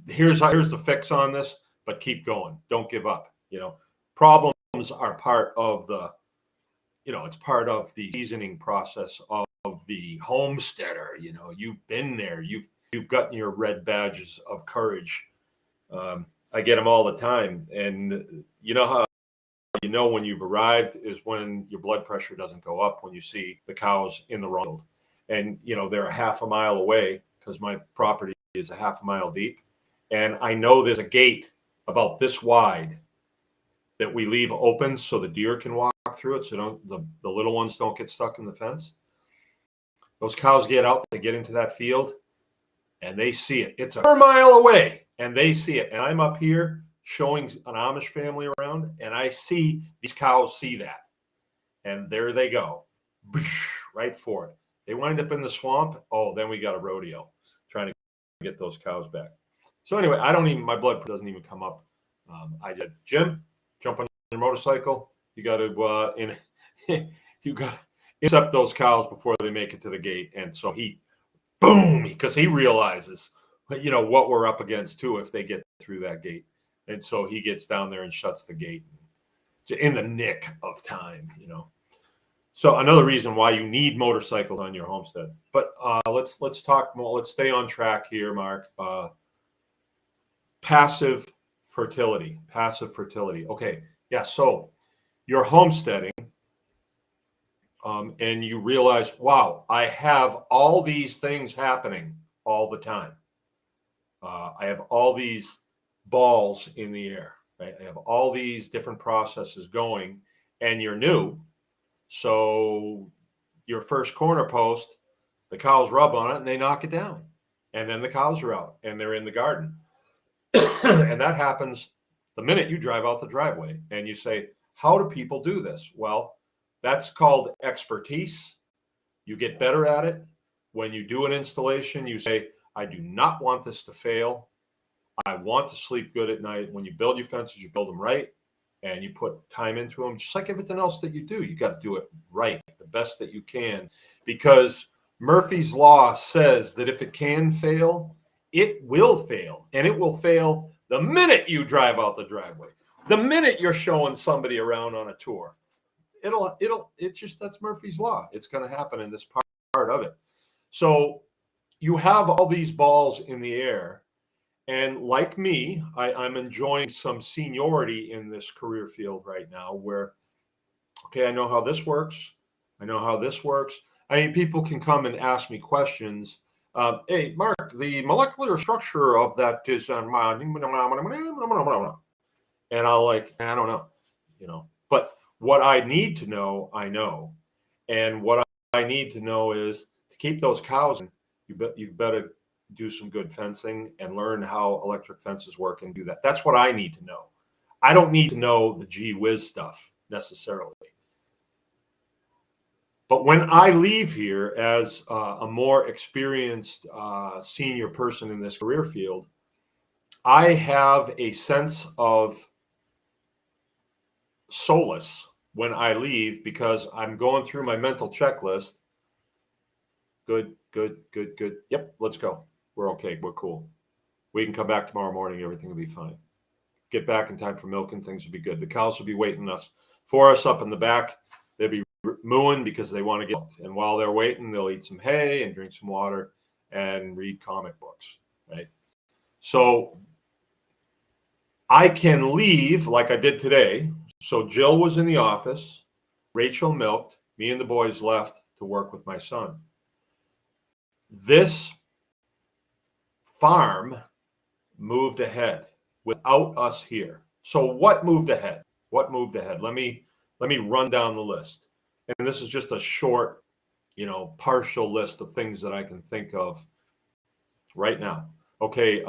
Here's the fix on this, but keep going. Don't give up." Problems are part of it's part of the seasoning process of the homesteader. You've been there. You've gotten your red badges of courage. I get them all the time, and how when you've arrived is when your blood pressure doesn't go up when you see the cows in the wrong field. And they're a half a mile away, because my property is a half a mile deep, and I know there's a gate about this wide that we leave open so the deer can walk through it, so the little ones don't get stuck in the fence. Those cows get out, they get into that field, and they see it. It's a mile away, and they see it. And I'm up here showing an Amish family around, and I see these cows see that. And there they go, right for it. They wind up in the swamp. Oh, then we got a rodeo trying to get those cows back. So anyway, my blood pressure doesn't even come up. I said, "Jim, jump on your motorcycle. You got to you got to intercept those cows before they make it to the gate." And so boom, because he realizes, what we're up against too if they get through that gate. And so he gets down there and shuts the gate in the nick of time. So another reason why you need motorcycles on your homestead. But let's talk more. Let's stay on track here, Mark. Passive fertility. Okay. Yeah. So you're homesteading, and you realize, wow, I have all these things happening all the time. I have all these balls in the air, right? I have all these different processes going, and you're new. So your first corner post, the cows rub on it and they knock it down. And then the cows are out and they're in the garden. And that happens the minute you drive out the driveway and you say, "How do people do this?" Well, that's called expertise. You get better at it. When you do an installation, you say, "I do not want this to fail. I want to sleep good at night." When you build your fences, you build them right, and you put time into them. Just like everything else that you do, you got to do it right, the best that you can, because Murphy's Law says that if it can fail, it will fail, and it will fail the minute you drive out the driveway, the minute you're showing somebody around on a tour. That's Murphy's Law. It's going to happen in this part of it. So you have all these balls in the air. And like me, I'm enjoying some seniority in this career field right now where, okay, I know how this works. I know how this works. I mean, people can come and ask me questions. "Hey, Mark, the molecular structure of that is," and I'll I don't know, but what I need to know, I know. And what I need to know is to keep those cows in, you better do some good fencing and learn how electric fences work and do that. That's what I need to know. I don't need to know the gee whiz stuff necessarily. But when I leave here as a more experienced senior person in this career field, I have a sense of solace when I leave, because I'm going through my mental checklist. Good. Yep, let's go. We're okay. We're cool. We can come back tomorrow morning. Everything will be fine. Get back in time for milk and things will be good. The cows will be waiting for us up in the back. They'll be mooing because they want to get milk. And while they're waiting, they'll eat some hay and drink some water and read comic books, right? So I can leave like I did today. So Jill was in the office. Rachel milked. Me and the boys left to work with my son. This farm moved ahead without us here. So what moved ahead? What moved ahead? Let me run down the list. And this is just a short, partial list of things that I can think of right now. Okay,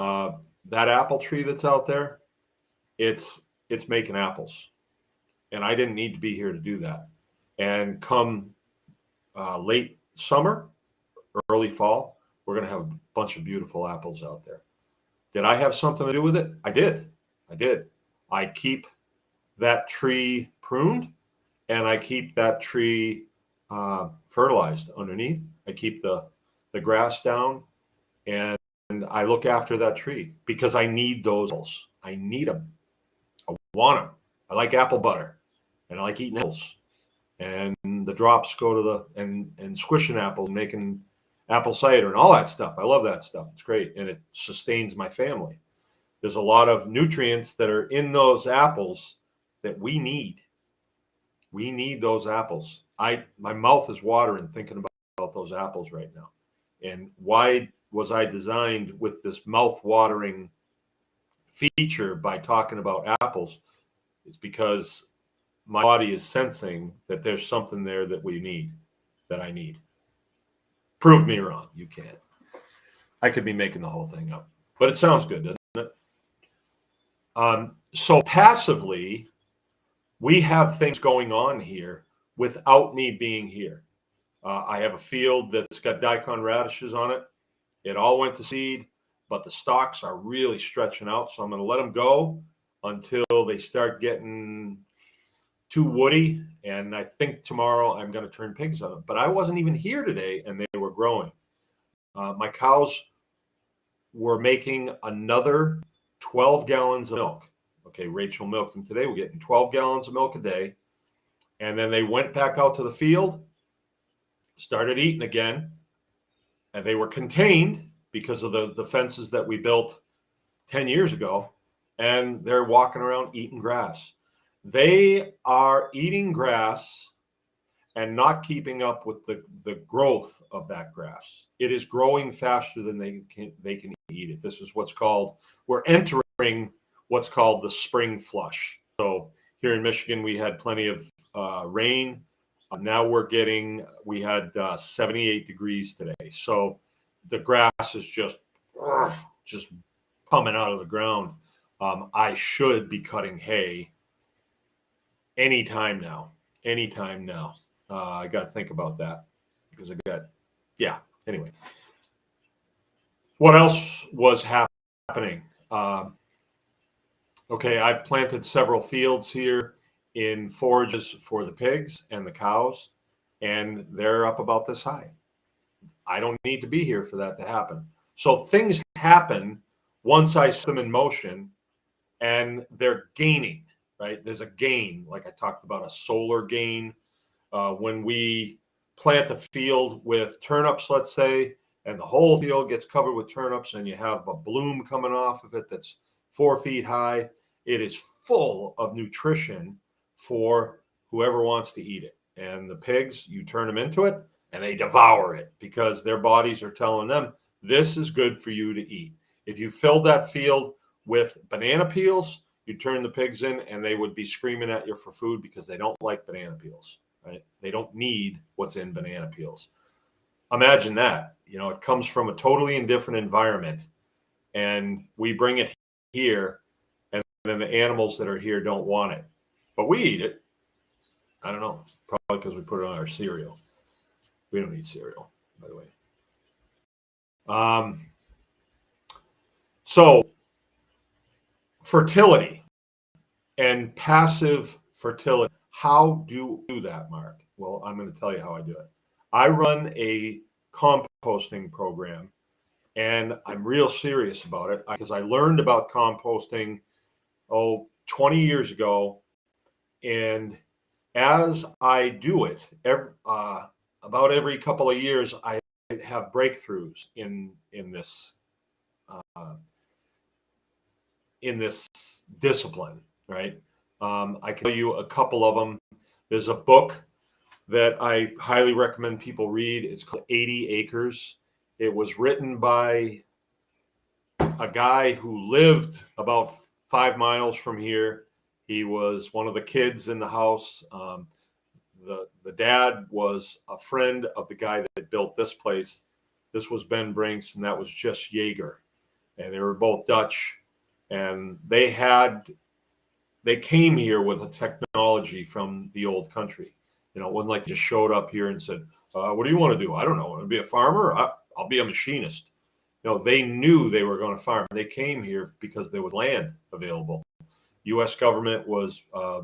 that apple tree that's out there, it's making apples, and I didn't need to be here to do that. And come late summer, early fall, we're going to have a bunch of beautiful apples out there. Did I have something to do with it? I did. I keep that tree pruned, and I keep that tree fertilized underneath. I keep the grass down, and I look after that tree because I need those apples. I need them. I want them. I like apple butter, and I like eating apples. And the drops go to the and squishing apples, making apple cider, and all that stuff. I love that stuff. It's great, and it sustains my family. There's a lot of nutrients that are in those apples that we need. We need those apples. My mouth is watering thinking about those apples right now. And why was I designed with this mouth-watering feature by talking about apples? It's because my body is sensing that there's something there that I need. Prove me wrong. You can't. I could be making the whole thing up, but it sounds good, doesn't it? So passively, we have things going on here without me being here. I have a field that's got daikon radishes on it. It all went to seed, but the stalks are really stretching out. So I'm going to let them go until they start getting too woody. And I think tomorrow I'm going to turn pigs on them. But I wasn't even here today, and they were growing. My cows were making another 12 gallons of milk. Okay, Rachel milked them today. We're getting 12 gallons of milk a day. And then they went back out to the field, started eating again, and they were contained because of the fences that we built 10 years ago, and they're walking around eating grass. They are eating grass and not keeping up with the growth of that grass. It is growing faster than they can eat it. This is we're entering what's called the spring flush. So here in Michigan, we had plenty of rain. Now we had 78 degrees today. So the grass is just pumping out of the ground. I should be cutting hay anytime now. I got to think about that because anyway. What else was happening? Okay, I've planted several fields here in forages for the pigs and the cows, and they're up about this high. I don't need to be here for that to happen. So things happen once I set them in motion, and they're gaining, right? There's a gain, like I talked about, a solar gain. When we plant a field with turnips, let's say, and the whole field gets covered with turnips, and you have a bloom coming off of it that's 4 feet high, it is full of nutrition for whoever wants to eat it. And the pigs, you turn them into it, and they devour it because their bodies are telling them, this is good for you to eat. If you filled that field with banana peels, you turn the pigs in, and they would be screaming at you for food because they don't like banana peels, right? They don't need what's in banana peels. Imagine that. It comes from a totally indifferent environment, and we bring it here, and then the animals that are here don't want it. But we eat it. I don't know. Probably because we put it on our cereal. We don't eat cereal, by the way. So fertility and passive fertility. How do you do that, Mark? Well, I'm going to tell you how I do it. I run a composting program, and I'm real serious about it because I learned about composting 20 years ago, and as I do it, about every couple of years, I have breakthroughs in this discipline, right? I can tell you a couple of them. There's a book that I highly recommend people read. It's called 80 Acres. It was written by a guy who lived about 5 miles from here. He was one of the kids in the house. The dad was a friend of the guy that built this place. This was Ben Brinks, and that was Just Jaeger. And they were both Dutch. And they came here with a technology from the old country. It wasn't like just showed up here and said, what do you want to do? I don't know. Want to be a farmer? I'll be a machinist. They knew they were going to farm. They came here because there was land available. U.S. government was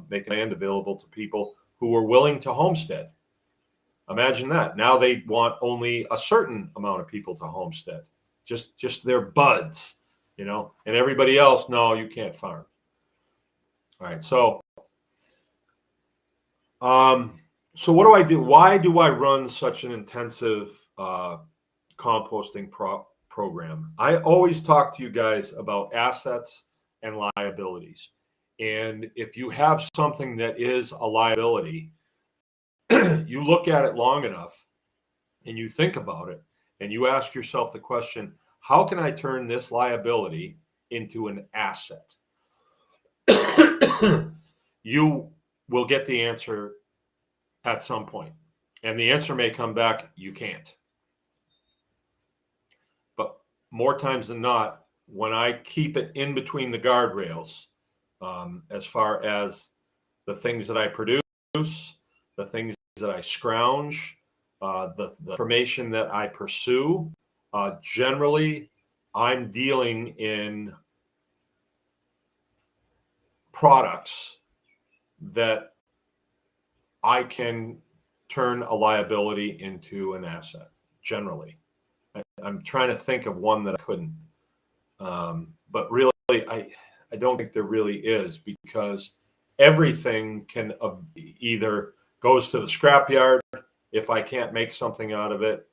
making land available to people who were willing to homestead. Imagine that. Now they want only a certain amount of people to homestead, just their buds, and everybody else, no, you can't farm. All right, so what do I do? Why do I run such an intensive composting program? I always talk to you guys about assets and liabilities. And if you have something that is a liability, you look at it long enough and you think about it and you ask yourself the question, how can I turn this liability into an asset? You will get the answer at some point. And the answer may come back, you can't. But more times than not, when I keep it in between the guardrails, as far as the things that I produce, the things that I scrounge, the information that I pursue, generally, I'm dealing in products that I can turn a liability into an asset, generally. I'm trying to think of one that I couldn't. But really, I don't think there really is, because everything can either goes to the scrapyard if I can't make something out of it,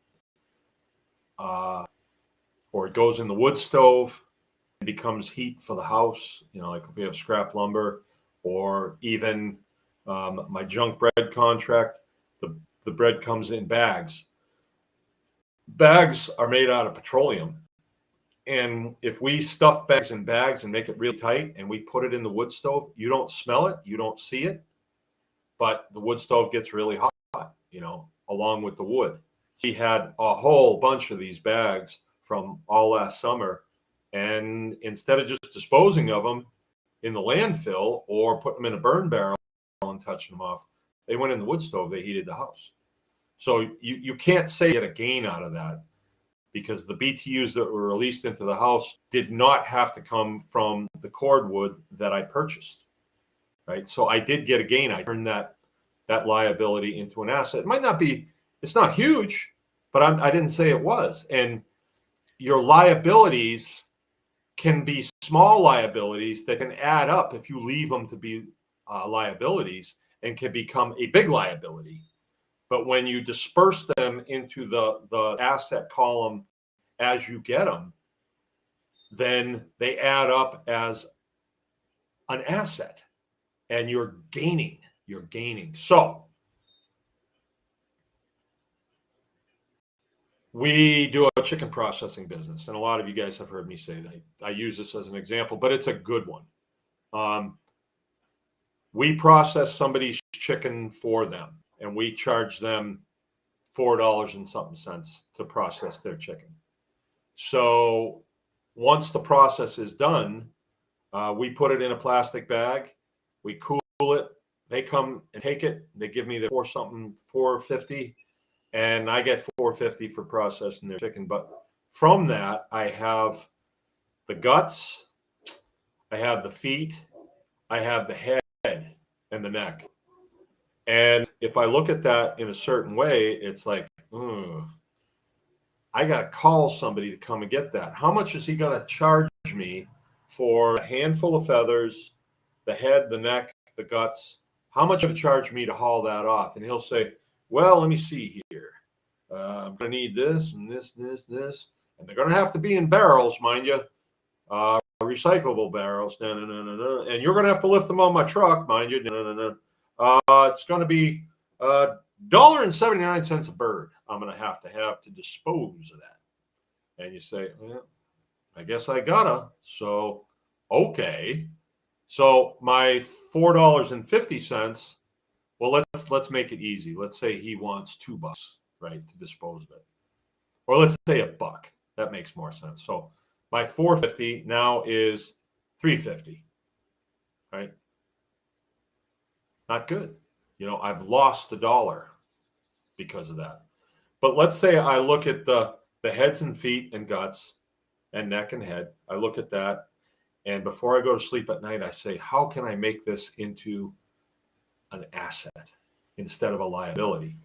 or it goes in the wood stove and becomes heat for the house, like if we have scrap lumber, or even my junk bread contract, the bread comes in bags. Bags are made out of petroleum. And if we stuff bags in bags and make it really tight and we put it in the wood stove, you don't smell it, you don't see it, but the wood stove gets really hot, along with the wood. We had a whole bunch of these bags from all last summer. And instead of just disposing of them in the landfill or putting them in a burn barrel and touching them off, they went in the wood stove, they heated the house. So you can't say you get a gain out of that, because the BTUs that were released into the house did not have to come from the cordwood that I purchased, right? So I did get a gain. I turned that liability into an asset. It might not be, it's not huge, but I didn't say it was. And your liabilities can be small liabilities that can add up if you leave them to be liabilities, and can become a big liability. But when you disperse them into the asset column as you get them, then they add up as an asset, and you're gaining. So we do a chicken processing business, and a lot of you guys have heard me say that. I use this as an example, but it's a good one. We process somebody's chicken for them, and we charge them $4 and something cents to process their chicken. So once the process is done, we put it in a plastic bag, we cool it, they come and take it, they give me the $4.50, and I get $4.50 for processing their chicken. But from that, I have the guts, I have the feet, I have the head and the neck. And if I look at that in a certain way, it's like, I got to call somebody to come and get that. How much is he going to charge me for a handful of feathers, the head, the neck, the guts? How much going to charge me to haul that off? And he'll say, well, let me see here. I'm going to need this and this, this, this. And they're going to have to be in barrels, mind you, recyclable barrels. And you're going to have to lift them on my truck, mind you. It's going to be $1.79 a bird I'm going to have to dispose of that. And you say, well, I guess I gotta. So, okay. So my $4.50. Well, let's make it easy. Let's say he wants $2, right, to dispose of it, or let's say $1. That makes more sense. So my 450 now is 350, right? Not good. I've lost $1 because of that. But let's say I look at the heads and feet and guts and neck and head. I look at that, and before I go to sleep at night, I say, how can I make this into an asset instead of a liability?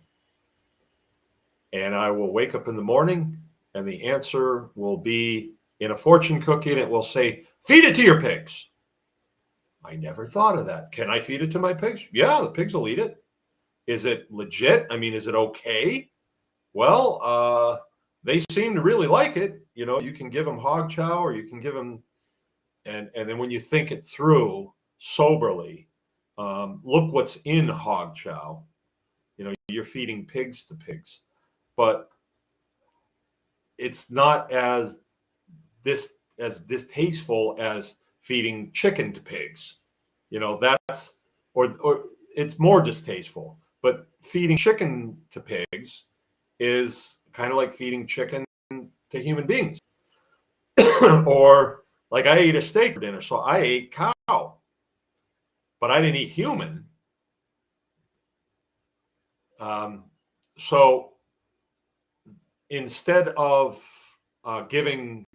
And I will wake up in the morning, and the answer will be in a fortune cookie, and it will say, feed it to your pigs. I never thought of that. Can I feed it to my pigs? Yeah, the pigs will eat it. Is it legit? I mean, is it okay? Well, they seem to really like it. You can give them hog chow, or you can give them, and then when you think it through soberly, look what's in hog chow. You're feeding pigs to pigs, but it's not as distasteful as feeding chicken to pigs. That's or it's more distasteful. But feeding chicken to pigs is kind of like feeding chicken to human beings. Or like I ate a steak for dinner, so I ate cow, but I didn't eat human. So instead of giving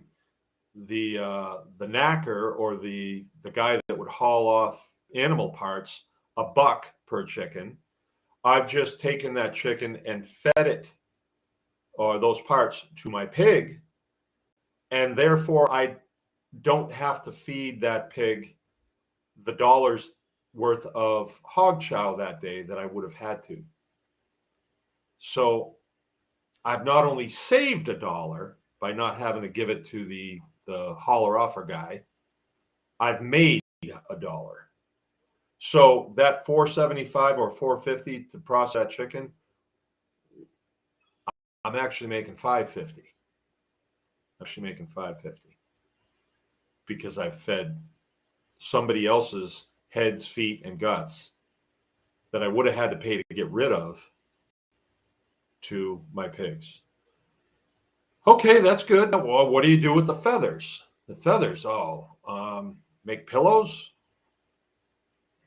the knacker or the guy that would haul off animal parts $1 per chicken, I've just taken that chicken and fed it or those parts to my pig, and therefore I don't have to feed that pig the dollar's worth of hog chow that day that I would have had to. So I've not only saved $1 by not having to give it to the hauler offer guy, I've made $1. So that $4.75 or $4.50 to process that chicken, I'm actually making $5.50. Actually making $5.50 because I've fed somebody else's heads, feet, and guts that I would have had to pay to get rid of to my pigs. Okay, that's good. Well, what do you do with the feathers? The feathers, make pillows.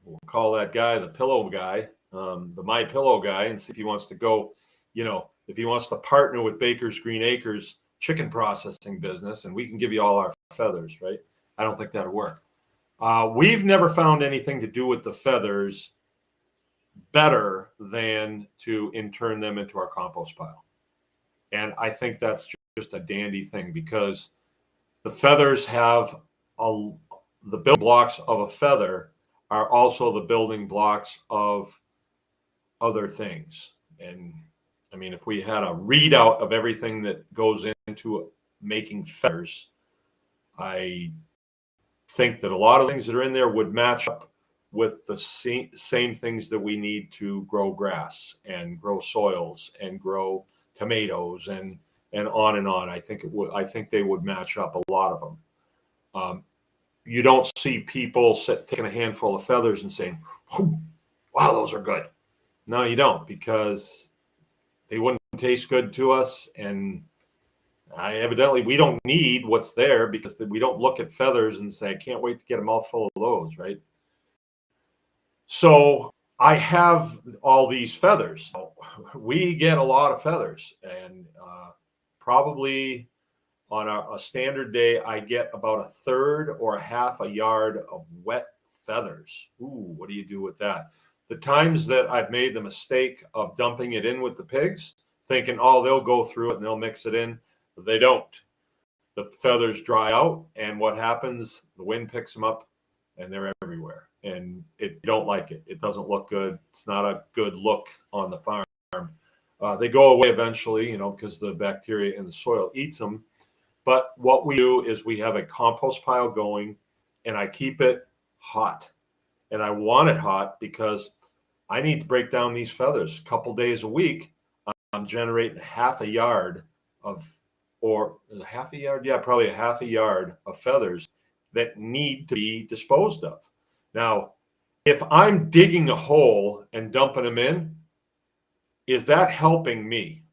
We'll call that guy the pillow guy, the My Pillow guy, and see if he wants to go, if he wants to partner with Baker's Green Acres chicken processing business, and we can give you all our feathers, right? I don't think that'll work. We've never found anything to do with the feathers better than to turn them into our compost pile. And I think that's just a dandy thing because the feathers have the building blocks of a feather are also the building blocks of other things. And I mean, if we had a readout of everything that goes into making feathers, I think that a lot of things that are in there would match up with the same things that we need to grow grass and grow soils and grow tomatoes and on and on. I think they would match up, a lot of them. You don't see people taking a handful of feathers and saying, wow, those are good. No, you don't, because they wouldn't taste good to us. And evidently we don't need what's there because we don't look at feathers and say, I can't wait to get a mouthful of those, right? So I have all these feathers. We get a lot of feathers, and probably on a standard day, I get about 1/3 or 1/2 a yard of wet feathers. Ooh, what do you do with that? The times that I've made the mistake of dumping it in with the pigs, thinking, oh, they'll go through it and they'll mix it in. They don't. The feathers dry out, and what happens? The wind picks them up, and they're everywhere. And you don't like it. It doesn't look good. It's not a good look on the farm. They go away eventually, because the bacteria in the soil eats them. But what we do is we have a compost pile going, and I keep it hot. And I want it hot because I need to break down these feathers. A couple days a week, I'm generating 1/2 a yard of or half a yard, yeah, probably a half a yard of feathers that need to be disposed of. Now, if I'm digging a hole and dumping them in, is that helping me?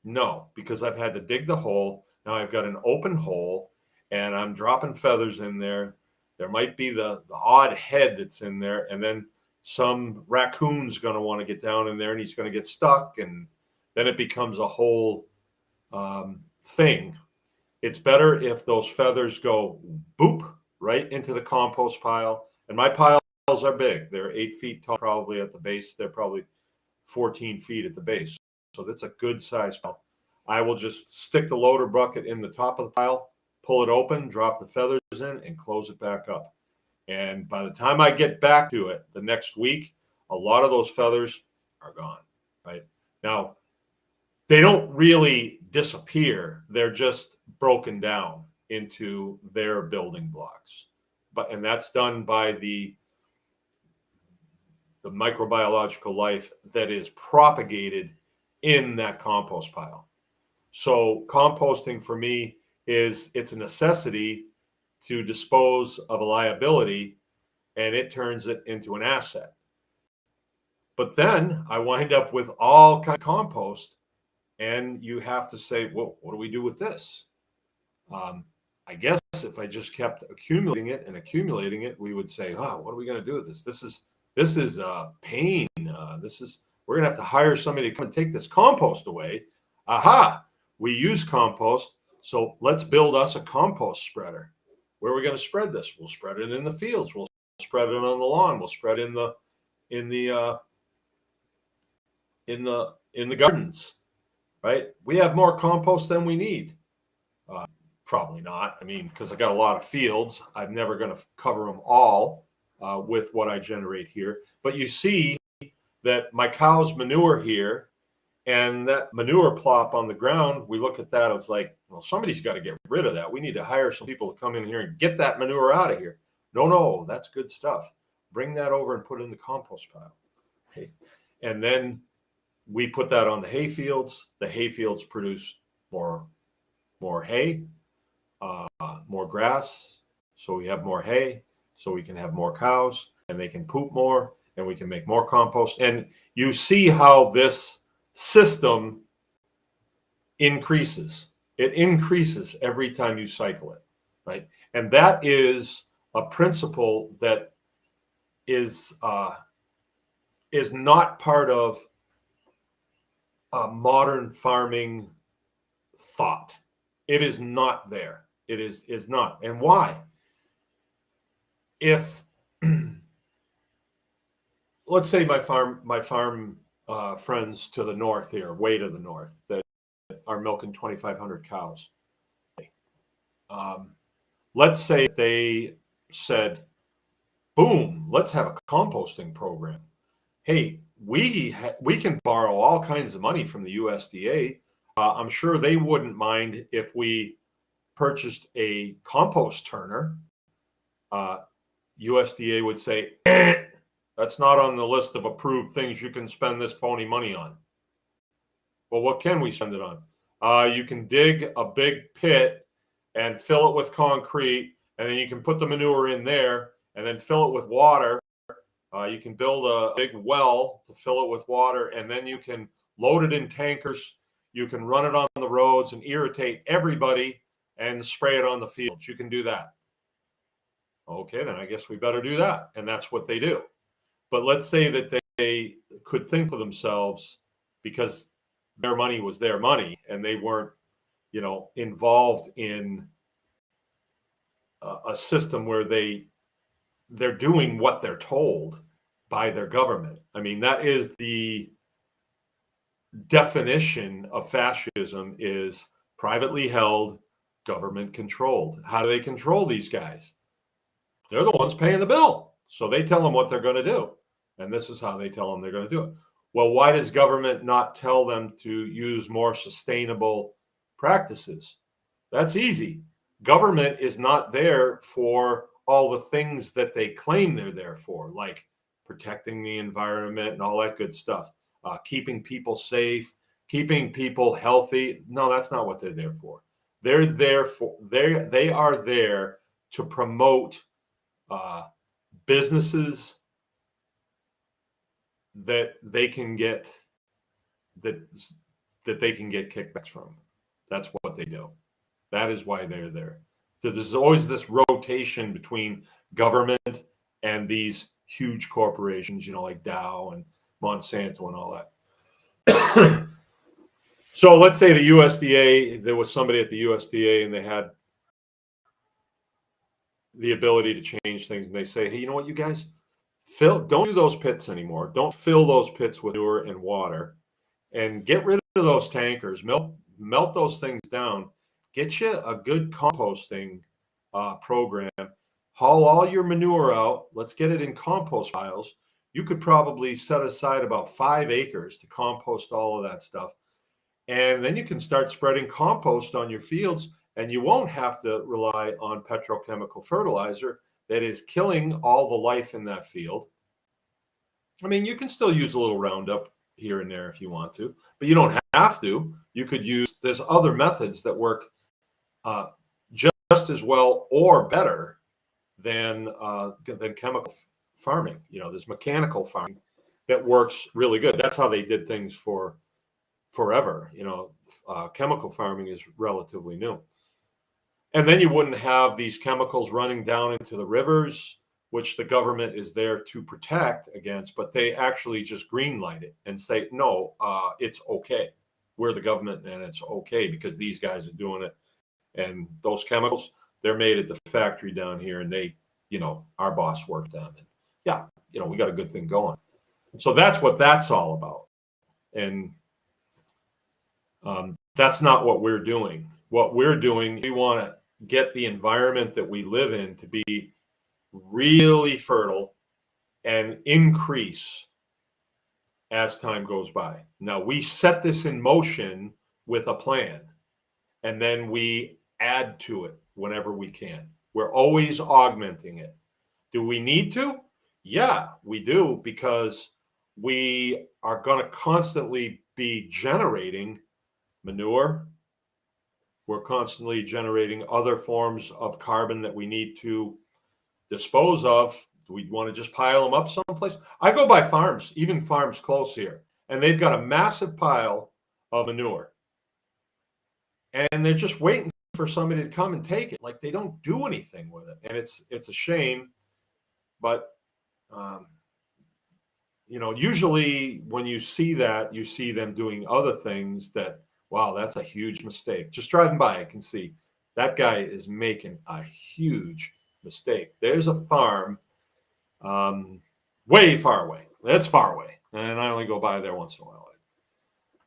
No, because I've had to dig the hole. Now I've got an open hole and I'm dropping feathers in there. There might be the odd head that's in there, and then some raccoon's going to want to get down in there and he's going to get stuck, and then it becomes a whole thing. It's better if those feathers go boop right into the compost pile. And my piles are big. They're 8 feet tall, probably at the base. They're probably 14 feet at the base. So that's a good size pile. I will just stick the loader bucket in the top of the pile, pull it open, drop the feathers in, and close it back up. And by the time I get back to it the next week, a lot of those feathers are gone, right? Now, they don't really disappear. They're just broken down into their building blocks. And that's done by the microbiological life that is propagated in that compost pile. So composting for me it's a necessity to dispose of a liability, and it turns it into an asset. But then I wind up with all kinds of compost, and you have to say, well, what do we do with this? I guess if I just kept accumulating it, we would say, what are we going to do with this? This is pain. We're going to have to hire somebody to come and take this compost away. Aha, we use compost. So let's build us a compost spreader. Where are we going to spread this? We'll spread it in the fields. We'll spread it on the lawn. We'll spread it in the gardens, right? We have more compost than we need. Probably not. I mean, because I got a lot of fields. I'm never going to cover them all with what I generate here. But you see that my cows manure here, and that manure plop on the ground, we look at that, it's like, well, somebody's got to get rid of that. We need to hire some people to come in here and get that manure out of here. No, that's good stuff. Bring that over and put it in the compost pile. Okay. And then we put that on the hay fields. The hay fields produce more hay, more grass. So we have more hay, so we can have more cows, and they can poop more, and we can make more compost. And you see how this system increases. It increases every time you cycle it, right? And that is a principle that is not part of modern farming thought. It is not there. It is not. And why? If let's say my farm friends to the north here, way to the north, that are milking 2,500 cows. Let's say they said, boom, let's have a composting program. Hey, we can borrow all kinds of money from the USDA. I'm sure they wouldn't mind if we purchased a compost turner. USDA would say, that's not on the list of approved things you can spend this phony money on. Well, what can we spend it on? You can dig a big pit and fill it with concrete, and then you can put the manure in there and then fill it with water. You can build a big well to fill it with water, and then you can load it in tankers. You can run it on the roads and irritate everybody and spray it on the fields. You can do that. Okay, then I guess we better do that. And that's what they do. But let's say that they could think for themselves, because their money was their money and they weren't, involved in a system where they're doing what they're told by their government. I mean, that is the definition of fascism, is privately held, government controlled. How do they control these guys? They're the ones paying the bill. So they tell them what they're going to do. And this is how they tell them they're going to do it. Well, why does government not tell them to use more sustainable practices? That's easy. Government is not there for all the things that they claim they're there for, like protecting the environment and all that good stuff, keeping people safe, keeping people healthy. No, that's not what they're there for. They are there to promote uh, businesses that they can get that that they can get kickbacks from. That's what they do. That is why they're there. So there's always this rotation between government and these huge corporations, like Dow and Monsanto and all that. So let's say the USDA, there was somebody at the USDA and they had the ability to change things, and they say, hey, you know what, you guys, don't do those pits anymore. Don't fill those pits with manure and water, and get rid of those tankers. Melt those things down. Get you a good composting program. Haul all your manure out. Let's get it in compost piles. You could probably set aside about 5 acres to compost all of that stuff. And then you can start spreading compost on your fields, and you won't have to rely on petrochemical fertilizer that is killing all the life in that field. I mean, you can still use a little Roundup here and there if you want to, but you don't have to. You could use, there's other methods that work just as well or better than chemical farming. There's mechanical farming that works really good. That's how they did things for forever. Chemical farming is relatively new. And then you wouldn't have these chemicals running down into the rivers, which the government is there to protect against, but they actually just green light it and say, no, it's okay. We're the government and it's okay because these guys are doing it. And those chemicals, they're made at the factory down here, and they, our boss worked on it. Yeah, we got a good thing going. So that's what that's all about. And that's not what we're doing. What we're doing, we want to get the environment that we live in to be really fertile and increase as time goes by. Now, we set this in motion with a plan, and then we add to it whenever we can. We're always augmenting it. Do we need to? Yeah, we do, because we are going to constantly be generating manure. We're constantly generating other forms of carbon that we need to dispose of. Do we want to just pile them up someplace? I go by farms, even farms close here, and they've got a massive pile of manure. And they're just waiting for somebody to come and take it. Like, they don't do anything with it. And it's a shame. But, usually when you see that, you see them doing other things that, wow, that's a huge mistake. Just driving by, I can see that guy is making a huge mistake. There's a farm way far away. That's far away. And I only go by there once in a while.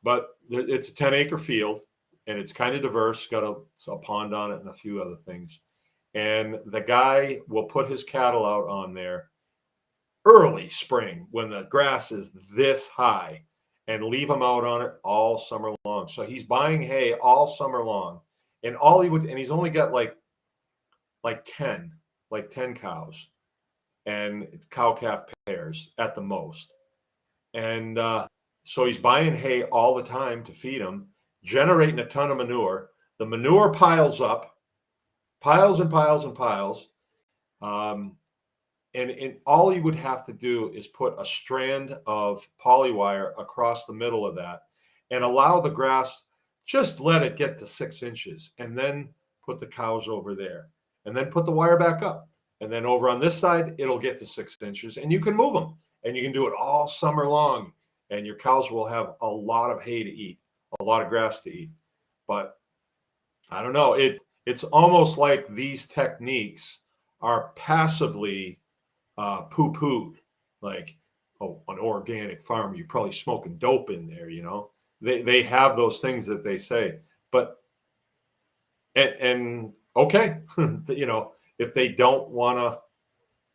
But it's a 10-acre field, and it's kind of diverse, got a pond on it and a few other things. And the guy will put his cattle out on there early spring when the grass is this high and leave them out on it all summer long. So he's buying hay all summer long. And he's only got like 10 cows and cow-calf pairs at the most. And so he's buying hay all the time to feed them, generating a ton of manure. The manure piles up, piles and piles and piles. And all he would have to do is put a strand of polywire across the middle of that and allow the grass, just let it get to 6 inches, and then put the cows over there, and then put the wire back up. And then over on this side, it'll get to 6 inches, and you can move them. And you can do it all summer long, and your cows will have a lot of hay to eat, a lot of grass to eat. But I don't know. It's almost like these techniques are passively poo-pooed. Like, oh, an organic farmer, you're probably smoking dope in there, They have those things that they say. But and okay, if they don't want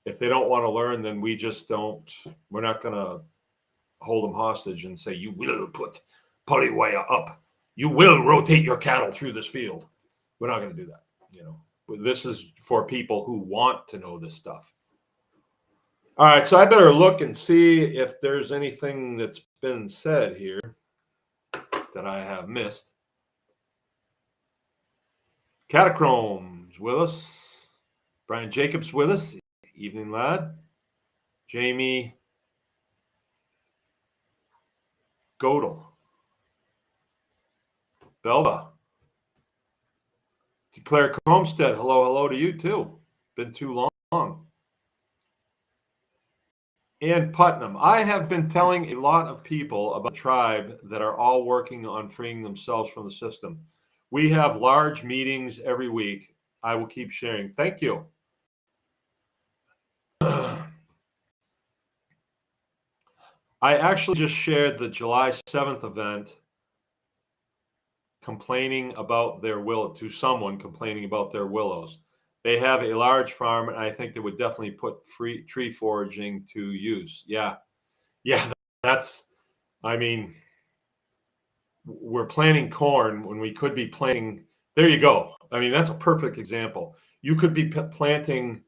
to learn, then we're not going to hold them hostage and say, you will put polywire up, you will rotate your cattle through this field. We're not going to do that. This is for people who want to know this stuff. All right, so I better look and see if there's anything that's been said here. that I have missed. Catachrome's with us. Brian Jacobs with us. Evening, lad. Jamie Godel. Belva. Declare Homestead. Hello to you too. Been too long. And Putnam. I have been telling a lot of people about the tribe that are all working on freeing themselves from the system. We have large meetings every week. I will keep sharing. Thank you. I actually just shared the July 7th event complaining about their willow to someone complaining about their willows. They have a large farm, and I think they would definitely put free tree foraging to use. Yeah, that's. I mean, we're planting corn when we could be planting. There you go. I mean, that's a perfect example. You could be planting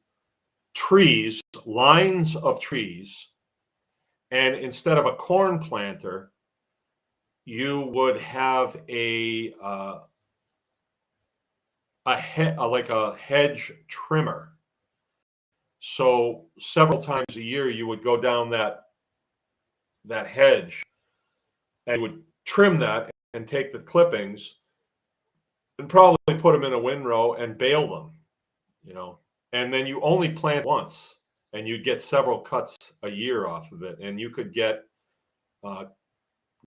trees, lines of trees, and instead of a corn planter, you would have like a hedge trimmer. So several times a year, you would go down that hedge and would trim that and take the clippings and probably put them in a windrow and bale them, and then you only plant once and you'd get several cuts a year off of it. And you could get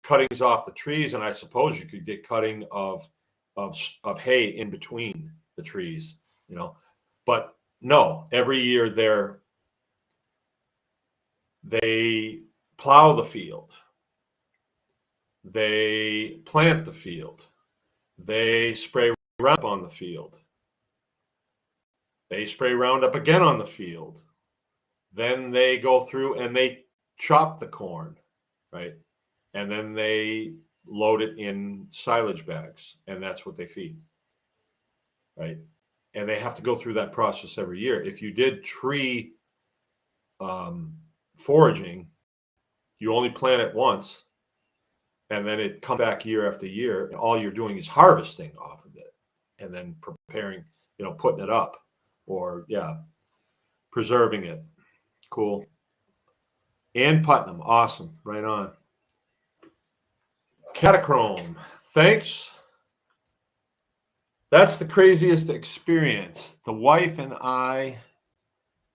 cuttings off the trees. And I suppose you could get cutting of hay in between the trees, but no, every year they plow the field. They plant the field. They spray Roundup on the field. They spray Roundup again on the field. Then they go through and they chop the corn, right? And then they load it in silage bags, and that's what they feed, right? And they have to go through that process every year. If you did tree foraging, you only plant it once, and then it comes back year after year, and all you're doing is harvesting off of it and then preparing, putting it up or, preserving it. Cool. And Putnam. Awesome. Right on. Catachrome. Thanks. That's the craziest experience. The wife and I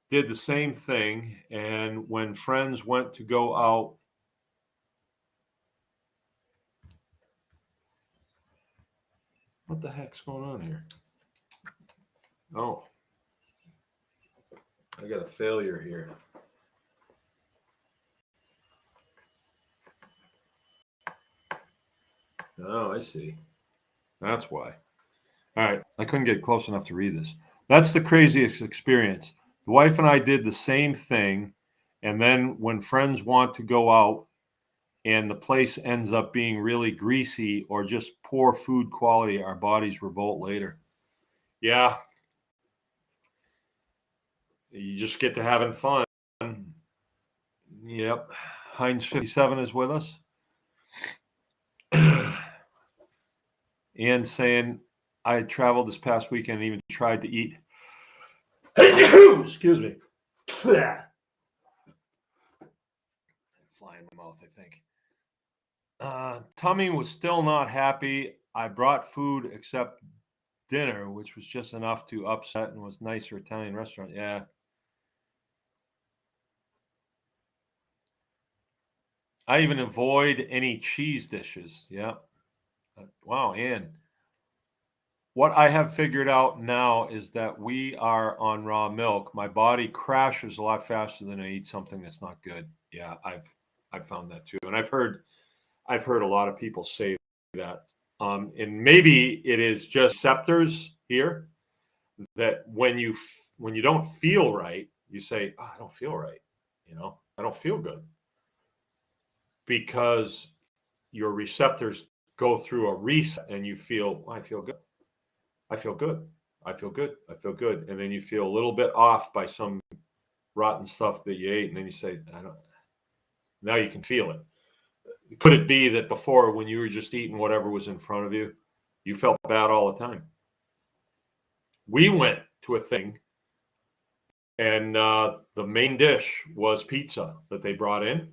did the same thing. And when friends went to go out, what the heck's going on here? Oh, I got a failure here. Oh, I see. That's why. All right. I couldn't get close enough to read this. That's the craziest experience. The wife and I did the same thing. And then when friends want to go out and the place ends up being really greasy or just poor food quality, our bodies revolt later. Yeah. You just get to having fun. Yep. Heinz 57 is with us. And saying, I traveled this past weekend and even tried to eat. Excuse me. Fly in my mouth, I think. Tummy was still not happy. I brought food except dinner, which was just enough to upset and was nicer Italian restaurant. Yeah. I even avoid any cheese dishes. Yeah. Wow. And what I have figured out now is that we are on raw milk. My body crashes a lot faster than I eat something that's not good. Yeah, I've found that too, and I've heard a lot of people say that. And maybe it is just receptors here that when you don't feel right, you say, oh, I don't feel right. I don't feel good because your receptors go through a reset, and you feel, I feel good. I feel good. I feel good. I feel good. And then you feel a little bit off by some rotten stuff that you ate. And then you say, I don't, now you can feel it. Could it be that before, when you were just eating whatever was in front of you, you felt bad all the time? We went to a thing, and the main dish was pizza that they brought in.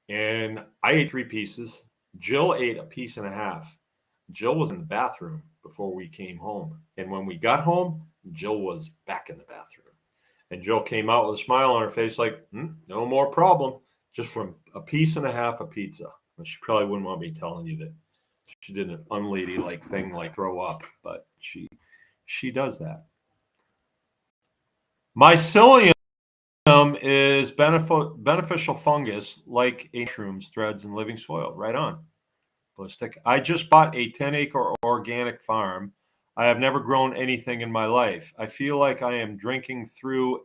And I ate 3 pieces. Jill ate a piece and a half. Jill was in the bathroom before we came home. And when we got home, Jill was back in the bathroom. And Jill came out with a smile on her face, like, no more problem, just from a piece and a half of pizza. And she probably wouldn't want me telling you that she did an unladylike thing like throw up, but she does that. Mycelium is beneficial fungus like mushrooms, threads, and living soil. Right on. Ballistic. I just bought a 10-acre organic farm. I have never grown anything in my life. I feel like I am drinking through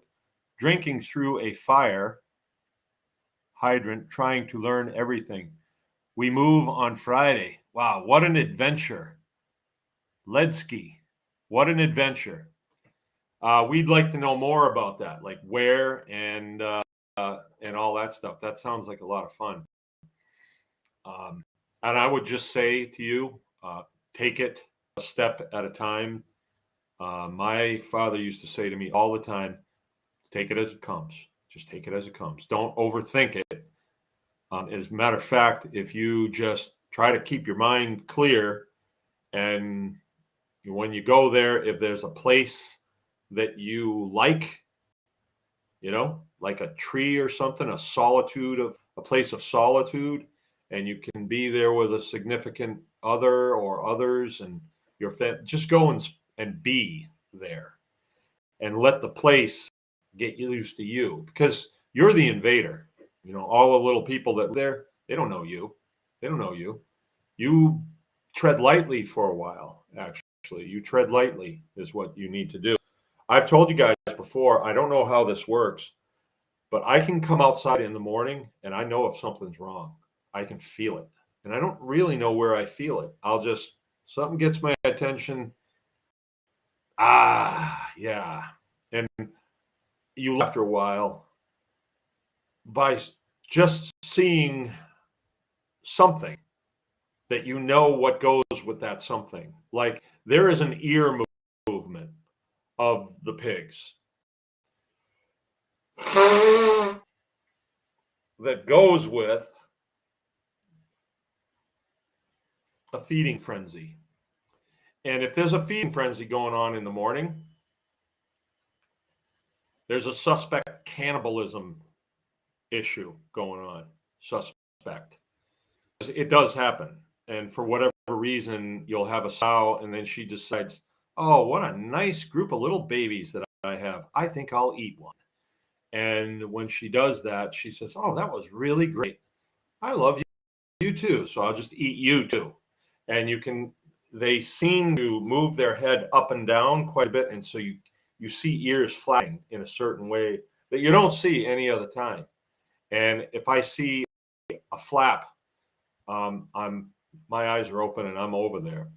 a fire hydrant, trying to learn everything. We move on Friday. Wow, what an adventure. Ledsky, what an adventure. We'd like to know more about that, like where and all that stuff. That sounds like a lot of fun. And I would just say to you, take it a step at a time. My father used to say to me all the time, take it as it comes. Just take it as it comes. Don't overthink it. As a matter of fact, if you just try to keep your mind clear, and when you go there, if there's a place that you like, like a tree or something, a place of solitude, and you can be there with a significant other or others and your family, just go and be there and let the place get used to you, because you're the invader. All the little people that live there, they don't know you. You tread lightly for a while, actually. You tread lightly is what you need to do. I've told you guys before, I don't know how this works, but I can come outside in the morning and I know if something's wrong. I can feel it. And I don't really know where I feel it. Something gets my attention. Yeah. And you after a while, by just seeing something that what goes with that something. Like there is an ear movement of the pigs that goes with a feeding frenzy. And if there's a feeding frenzy going on in the morning, there's a suspect cannibalism issue going on. Suspect. It does happen. And for whatever reason, you'll have a sow and then she decides, oh, what a nice group of little babies that I have. I think I'll eat one. And when she does that, she says, oh, that was really great. I love you too. So I'll just eat you too. And they seem to move their head up and down quite a bit. And so you see ears flapping in a certain way that you don't see any other time. And if I see a flap, my eyes are open and I'm over there.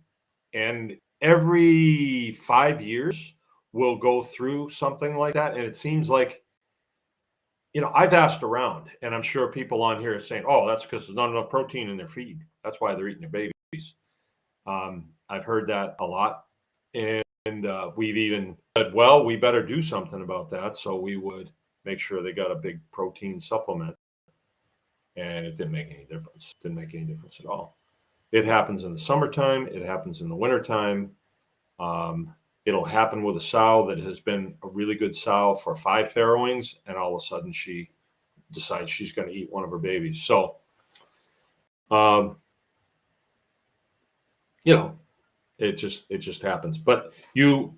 And every 5 years, we'll go through something like that. And it seems like, I've asked around, and I'm sure people on here are saying, oh, that's because there's not enough protein in their feed. That's why they're eating their babies. I've heard that a lot. And we've even said, well, we better do something about that. So we would make sure they got a big protein supplement. And it didn't make any difference. Didn't make any difference at all. It happens in the summertime. It happens in the wintertime. It'll happen with a sow that has been a really good sow for 5 farrowings, and all of a sudden she decides she's going to eat one of her babies. So, it just happens. But you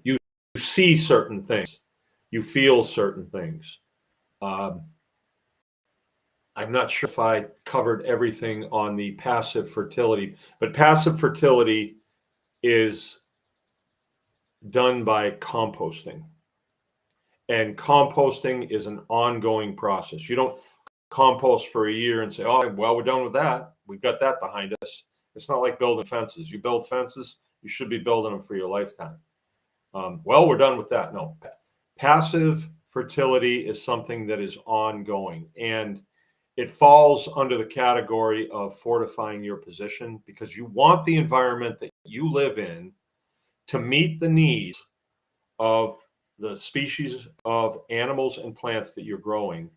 see certain things, you feel certain things. I'm not sure if I covered everything on the passive fertility, but passive fertility is done by composting. And composting is an ongoing process. You don't compost for a year and say, oh, well, we're done with that. We've got that behind us. It's not like building fences. You build fences, you should be building them for your lifetime. Well, we're done with that. No, passive fertility is something that is ongoing. And it falls under the category of fortifying your position because you want the environment that you live in to meet the needs of the species of animals and plants that you're growing,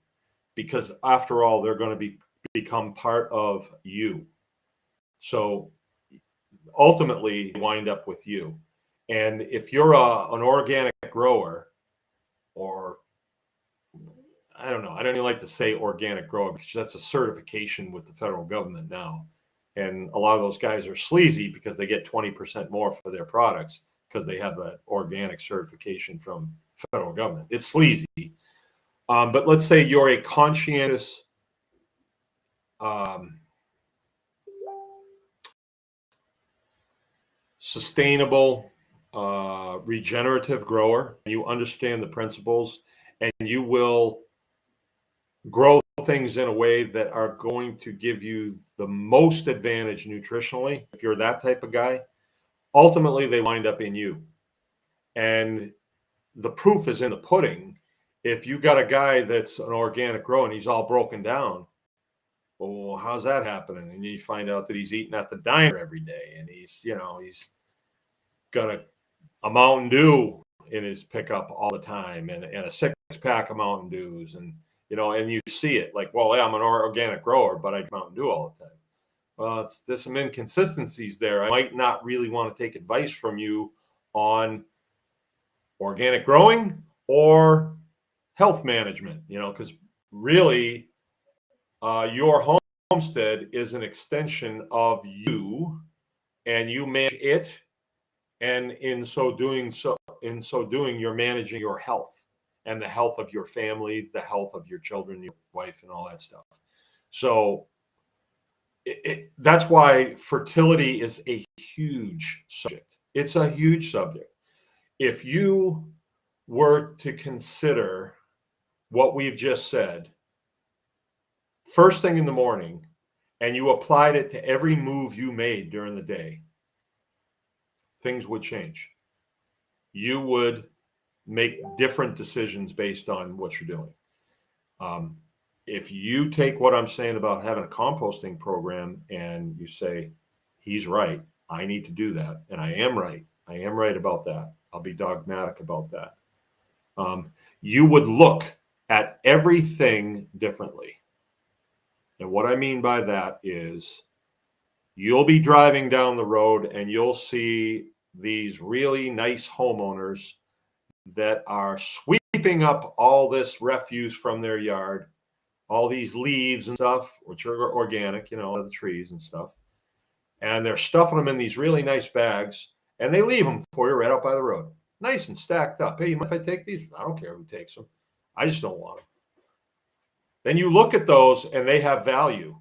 because after all, they're going to become part of you. So ultimately, wind up with you. And if you're an organic grower, or I don't know, I don't even like to say organic grower because that's a certification with the federal government now. And a lot of those guys are sleazy because they get 20% more for their products because they have that organic certification from federal government. It's sleazy. But let's say you're a conscientious sustainable, regenerative grower. You understand the principles, and you will grow things in a way that are going to give you the most advantage nutritionally. If you're that type of guy, ultimately they wind up in you. And the proof is in the pudding. If you got a guy that's an organic grower and he's all broken down, well, how's that happening? And you find out that he's eating at the diner every day, and he's got a Mountain Dew in his pickup all the time, and a 6-pack of Mountain Dews, and and you see it like, well, yeah, I'm an organic grower, but I drink Mountain Dew all the time. Well, there's some inconsistencies there. I might not really want to take advice from you on organic growing or health management, because really your homestead is an extension of you, and you manage it. And in so doing, you're managing your health and the health of your family, the health of your children, your wife, and all that stuff. So that's why fertility is a huge subject. It's a huge subject. If you were to consider what we've just said, first thing in the morning, and you applied it to every move you made during the day, things would change. You would make different decisions based on what you're doing. If you take what I'm saying about having a composting program and you say, he's right, I need to do that, and I am right about that, I'll be dogmatic about that, you would look at everything differently. And what I mean by that is you'll be driving down the road and you'll see these really nice homeowners that are sweeping up all this refuse from their yard, all these leaves and stuff, which are organic, the trees and stuff. And they're stuffing them in these really nice bags, and they leave them for you right out by the road, nice and stacked up. Hey, you mind if I take these? I don't care who takes them. I just don't want them. Then you look at those and they have value.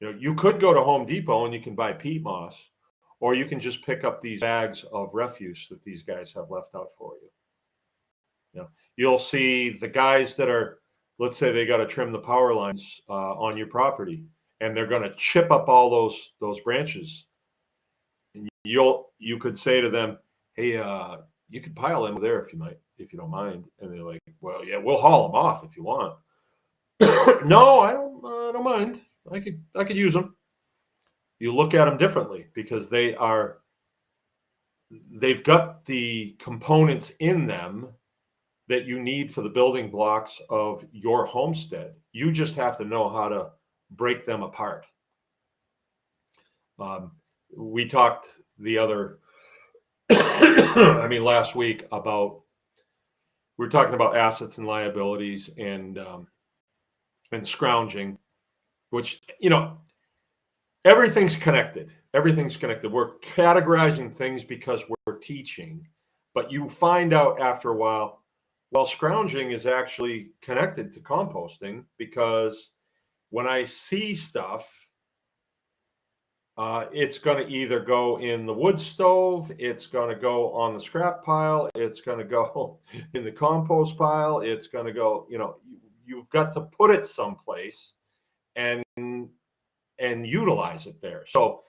You could go to Home Depot and you can buy peat moss, or you can just pick up these bags of refuse that these guys have left out for you. You'll see the guys that are, let's say they got to trim the power lines on your property, and they're going to chip up all those branches. And you could say to them, hey, you could pile them there if you don't mind. And they're like, well, yeah, we'll haul them off if you want. No, I don't mind. I could use them. You look at them differently because they've got the components in them that you need for the building blocks of your homestead. You just have to know how to break them apart. We talked last week about, we were talking about assets and liabilities and scrounging, which, everything's connected. Everything's connected. We're categorizing things because we're teaching, but you find out after a while, well, scrounging is actually connected to composting, because when I see stuff, it's going to either go in the wood stove, it's going to go on the scrap pile, it's going to go in the compost pile, it's going to go, you've got to put it someplace and utilize it there. So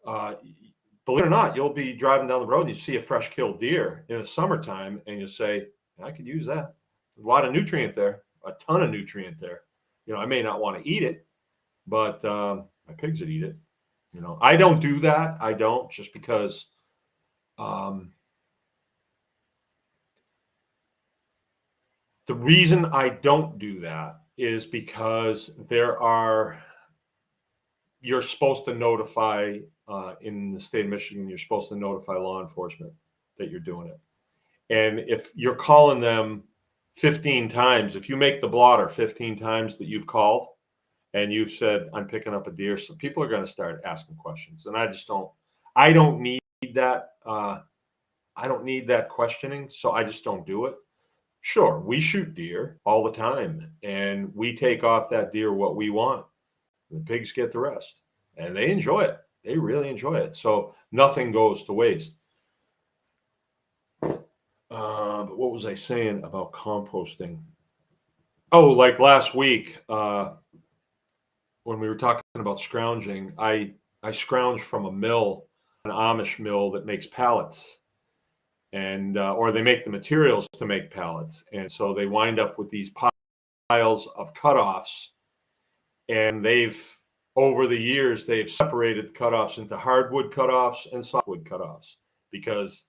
believe it or not, you'll be driving down the road and you see a fresh killed deer in the summertime and you say, I could use that. A lot of nutrient there, a ton of nutrient there. I may not want to eat it, but my pigs would eat it. I don't do that. I don't, just because the reason I don't do that is because you're supposed to notify, in the state of Michigan, you're supposed to notify law enforcement that you're doing it. And if you're calling them 15 times, if you make the blotter 15 times that you've called and you've said, I'm picking up a deer, so people are going to start asking questions. And I don't need that. I don't need that questioning. So I just don't do it. Sure, we shoot deer all the time, and we take off that deer what we want. The pigs get the rest, and they enjoy it. They really enjoy it. So nothing goes to waste. But what was I saying about composting? Oh, like last week, when we were talking about scrounging, I scrounge from a mill, an Amish mill that makes pallets, and or they make the materials to make pallets, and so they wind up with these piles of cutoffs, and over the years they've separated the cutoffs into hardwood cutoffs and softwood cutoffs, because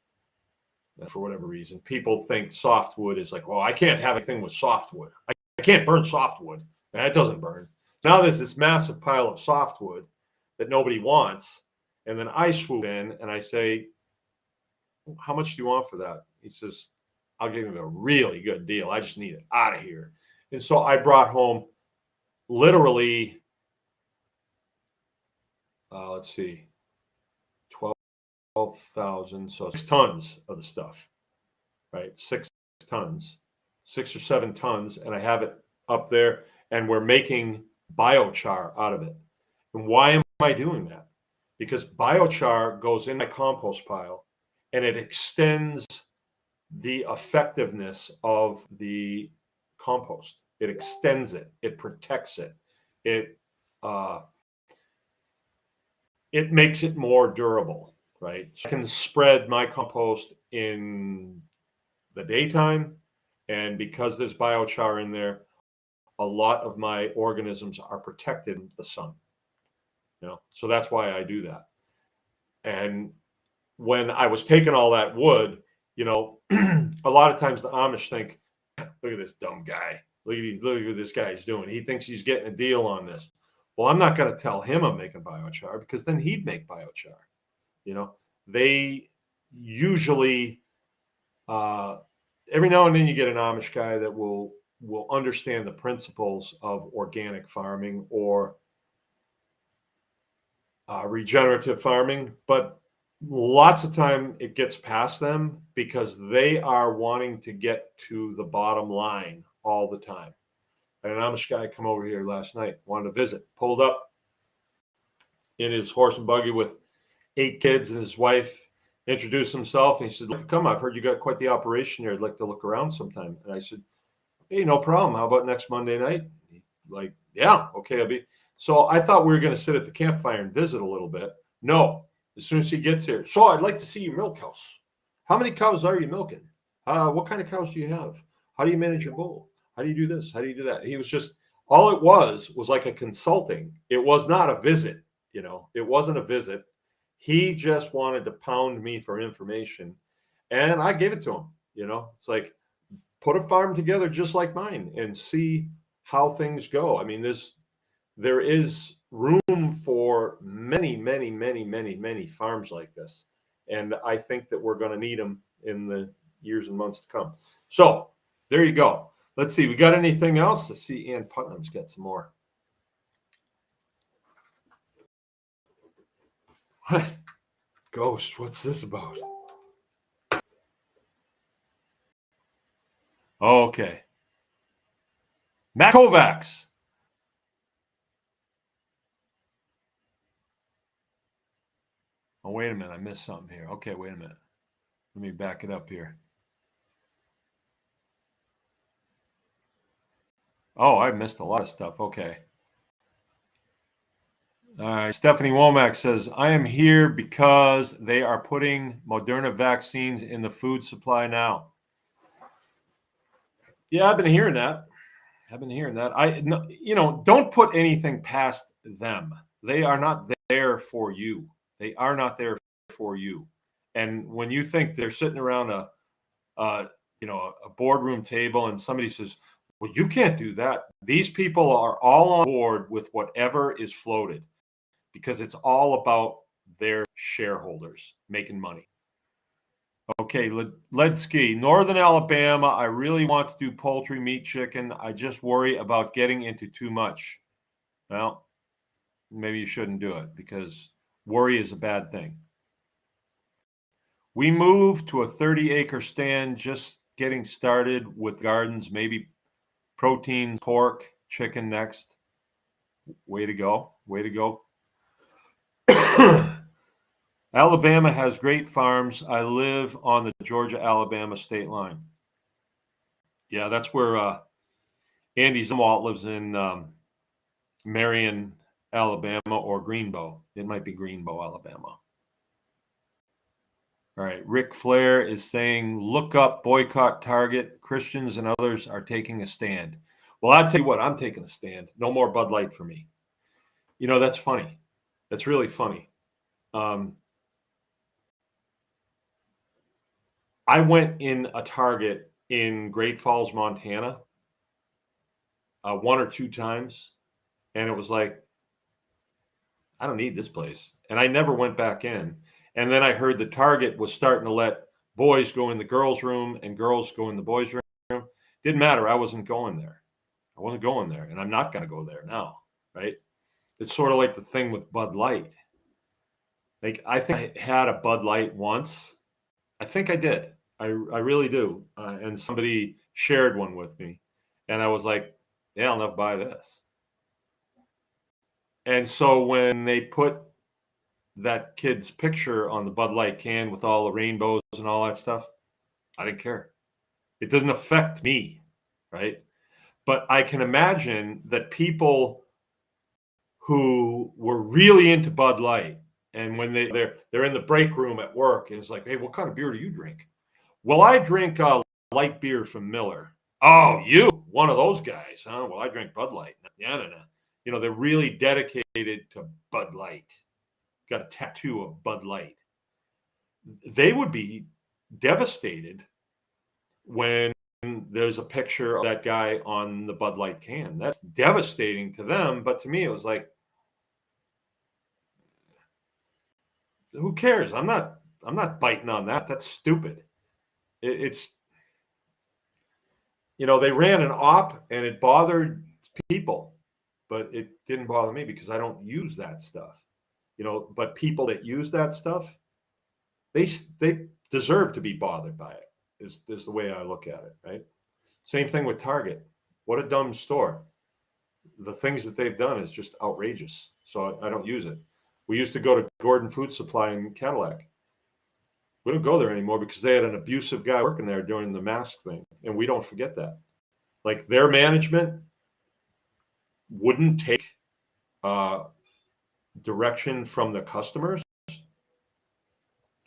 for whatever reason people think softwood is like, well, I can't have anything with softwood. I can't burn softwood. That doesn't burn. Now there's this massive pile of softwood that nobody wants, and then I swoop in and I say, how much do you want for that? He says, I'll give you a really good deal. I just need it out of here. And so I brought home literally, let's see, 12,000, so 6 tons of the stuff, right? 6 tons, 6 or 7 tons, and I have it up there, and we're making biochar out of it. And why am I doing that? Because biochar goes in my compost pile, and it extends the effectiveness of the compost. It extends it. It protects it. It makes it more durable, right? So I can spread my compost in the daytime, and because there's biochar in there, a lot of my organisms are protected in the sun. So that's why I do that. And when I was taking all that wood, a lot of times the Amish think, look at this dumb guy. Look at what this guy's doing. He thinks he's getting a deal on this. Well, I'm not going to tell him I'm making biochar, because then he'd make biochar. They usually, every now and then you get an Amish guy that will understand the principles of organic farming or regenerative farming, but lots of time it gets past them because they are wanting to get to the bottom line all the time. And an Amish guy come over here last night, wanted to visit, pulled up in his horse and buggy with 8 kids and his wife, introduced himself, and he said, come, I've heard you got quite the operation here. I'd like to look around sometime. And I said, hey, no problem. How about next Monday night? Like, yeah, okay, I'll be. So I thought we were going to sit at the campfire and visit a little bit. No, as soon as he gets here. So I'd like to see your milk house. How many cows are you milking? What kind of cows do you have? How do you manage your bull? How do you do this? How do you do that? He was just, all it was like a consulting. It was not a visit. It wasn't a visit. He just wanted to pound me for information, and I gave it to him. It's like, put a farm together just like mine and see how things go. I mean, there is room for many, many, many, many, many farms like this. And I think that we're going to need them in the years and months to come. So there you go. Let's see. We got anything else? Let's see. Ann Putnam's got some more. What? Ghost. What's this about? Okay. Matt Kovacs. Oh, wait a minute. I missed something here. Okay, wait a minute. Let me back it up here. Oh, I missed a lot of stuff. Okay. All right. Stephanie Womack says, I am here because they are putting Moderna vaccines in the food supply now. Yeah, I've been hearing that. I've been hearing that. Don't put anything past them. They are not there for you. They are not there for you. And when you think they're sitting around a boardroom table and somebody says, well, you can't do that. These people are all on board with whatever is floated because it's all about their shareholders making money. Okay, Ledsky, Northern Alabama. I really want to do poultry, meat, chicken. I just worry about getting into too much. Well, maybe you shouldn't do it because worry is a bad thing. We moved to a 30-acre stand, just getting started with gardens, maybe proteins, pork, chicken next. Way to go. Way to go. Alabama has great farms. I live on the Georgia-Alabama state line. Yeah, that's where Andy Zumwalt lives in Marion, Alabama, or Greenbow. It might be Greenbow, Alabama. All right. Rick Flair is saying, look up, boycott Target. Christians and others are taking a stand. Well, I'll tell you what, I'm taking a stand. No more Bud Light for me. That's funny. That's really funny. I went in a Target in Great Falls, Montana, 1 or 2 times, and it was like, I don't need this place. And I never went back in. And then I heard the Target was starting to let boys go in the girls' room and girls go in the boys' room. Didn't matter. I wasn't going there. I wasn't going there, and I'm not going to go there now, right? It's sort of like the thing with Bud Light. Like, I think I had a Bud Light once. I think I did. I really do. And somebody shared one with me. And I was like, yeah, I'll never buy this. And so when they put that kid's picture on the Bud Light can with all the rainbows and all that stuff, I didn't care. It doesn't affect me, right? But I can imagine that people who were really into Bud Light, and when they're in the break room at work, and it's like, hey, what kind of beer do you drink? Well, I drink light beer from Miller. Oh, you, one of those guys, huh? Well, I drink Bud Light. No. They're really dedicated to Bud Light. Got a tattoo of Bud Light. They would be devastated when there's a picture of that guy on the Bud Light can. That's devastating to them. But to me, it was like, who cares? I'm not biting on that. That's stupid. It's they ran an op and it bothered people, but it didn't bother me because I don't use that stuff. But people that use that stuff, they deserve to be bothered by it. Is the way I look at it, right? Same thing with Target. What a dumb store. The things that they've done is just outrageous. So I don't use it. We used to go to Gordon Food Supply in Cadillac. We don't go there anymore because they had an abusive guy working there during the mask thing. And we don't forget that. Like, their management wouldn't take direction from the customers.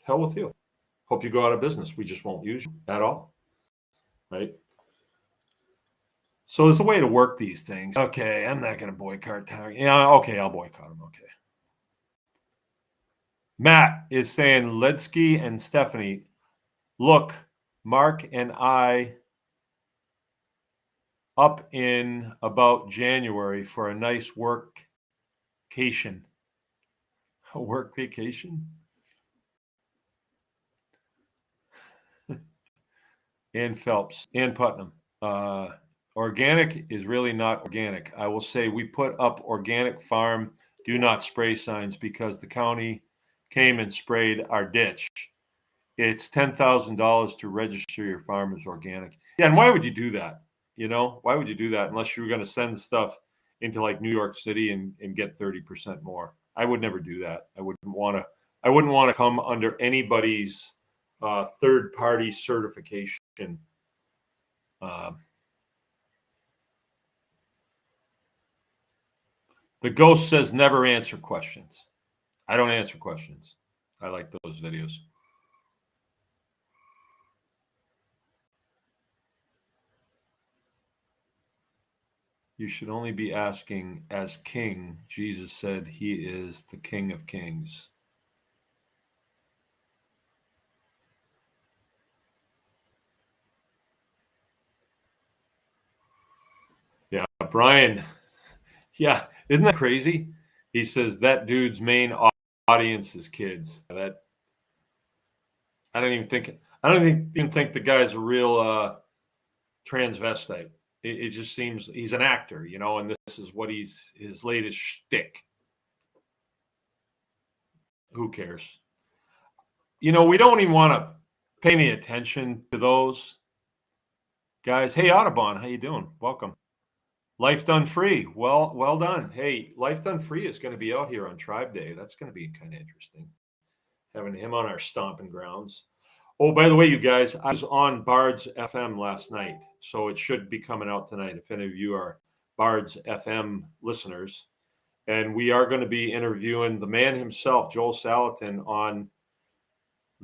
Hell with you. Hope you go out of business. We just won't use you at all. Right? So there's a way to work these things. Okay, I'm not going to boycott Target. Yeah, okay, I'll boycott them. Okay. Matt is saying, Ledsky and Stephanie, look, Mark and I up in about January for a nice workcation. A work vacation? Ann Phelps, Ann Putnam. Organic is really not organic. I will say we put up organic farm, do not spray signs because the county came and sprayed our ditch. It's $10,000 to register your farm as organic. Yeah, and why would you do that? Why would you do that unless you were going to send stuff into like New York City and get 30% more? I would never do that. I wouldn't want to come under anybody's third-party certification. The ghost says never answer questions. I don't answer questions. I like those videos. You should only be asking as king. Jesus said he is the King of Kings. Yeah, Brian. Yeah, isn't that crazy? He says that dude's main audience is kids. That I don't even think the guy's a real transvestite. It just seems he's an actor, and this is what his latest shtick. Who cares? We don't even want to pay any attention to those guys. Hey, Audubon, how you doing? Welcome. Life Done Free. Well done. Hey, Life Done Free is going to be out here on Tribe Day. That's going to be kind of interesting, having him on our stomping grounds. Oh, by the way, you guys, I was on Bard's FM last night, so it should be coming out tonight if any of you are Bard's FM listeners. And we are going to be interviewing the man himself, Joel Salatin, on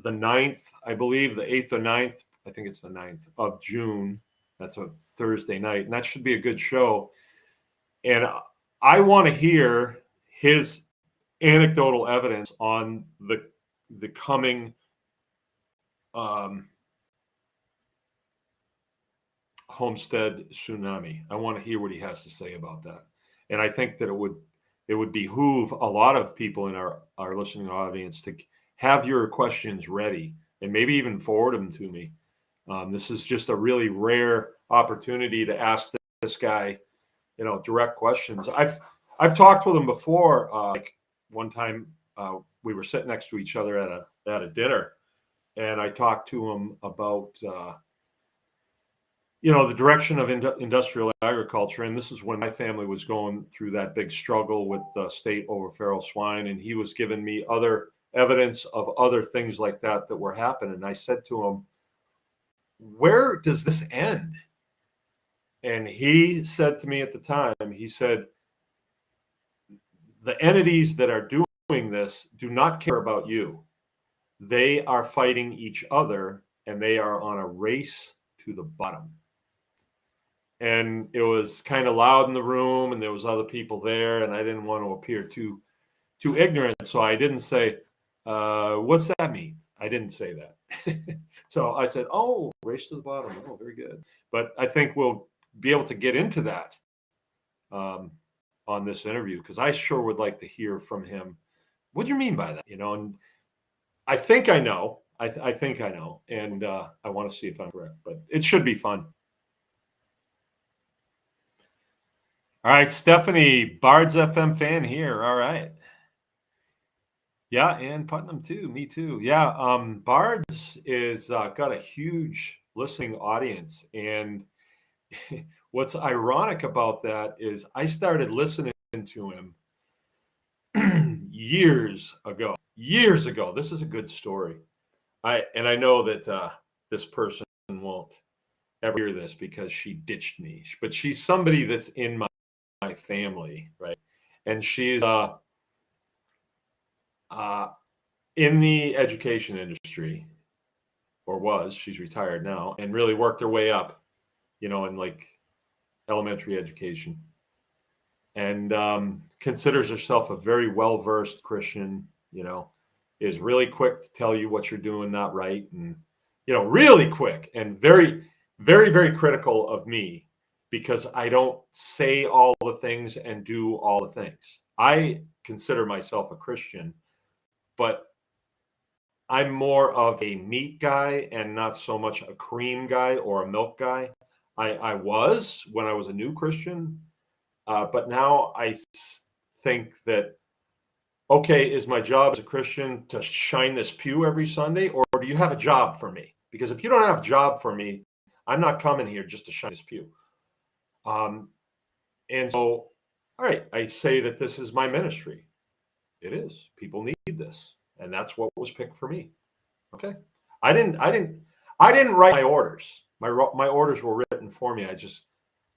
the 9th, I believe, the 8th or 9th. I think it's the 9th of June. That's a Thursday night, and that should be a good show. And I want to hear his anecdotal evidence on the coming homestead tsunami. I want to hear what he has to say about that. And I think that it would behoove a lot of people in our listening audience to have your questions ready and maybe even forward them to me. This is just a really rare opportunity to ask this guy, direct questions. I've talked with him before. Like one time, we were sitting next to each other at a dinner, and I talked to him about the direction of industrial agriculture. And this is when my family was going through that big struggle with the state over feral swine, and he was giving me other evidence of other things like that were happening. And I said to him, where does this end? And he said to me at the time, he said, the entities that are doing this do not care about you. They are fighting each other, and they are on a race to the bottom. And it was kind of loud in the room, and there was other people there, and I didn't want to appear too ignorant. So I didn't say, what's that mean? I didn't say that. So I said, oh, race to the bottom. Oh, very good. But I think we'll be able to get into that on this interview, because I sure would like to hear from him. What do you mean by that? And I think I know. I think I know. And I want to see if I'm correct. But it should be fun. All right, Stephanie, Bard's FM fan here. All right. Yeah, and Putnam too. Me too. Yeah, Bard's is got a huge listening audience, and what's ironic about that is I started listening to him years ago. Years ago. This is a good story. I know that this person won't ever hear this because she ditched me, but she's somebody that's in my family, right? And she's in the education industry, or was. She's retired now, and really worked her way up, in like elementary education, and considers herself a very well-versed Christian, is really quick to tell you what you're doing not right, and really quick, and very, very, very critical of me because I don't say all the things and do all the things. I consider myself a Christian, but I'm more of a meat guy and not so much a cream guy or a milk guy. I was when I was a new Christian, but now I think that, okay, is my job as a Christian to shine this pew every Sunday, or do you have a job for me? Because if you don't have a job for me, I'm not coming here just to shine this pew. And so, all right, I say that this is my ministry. It is. People need this, and that's what was picked for me. Okay, I didn't write my orders. My orders were written for me.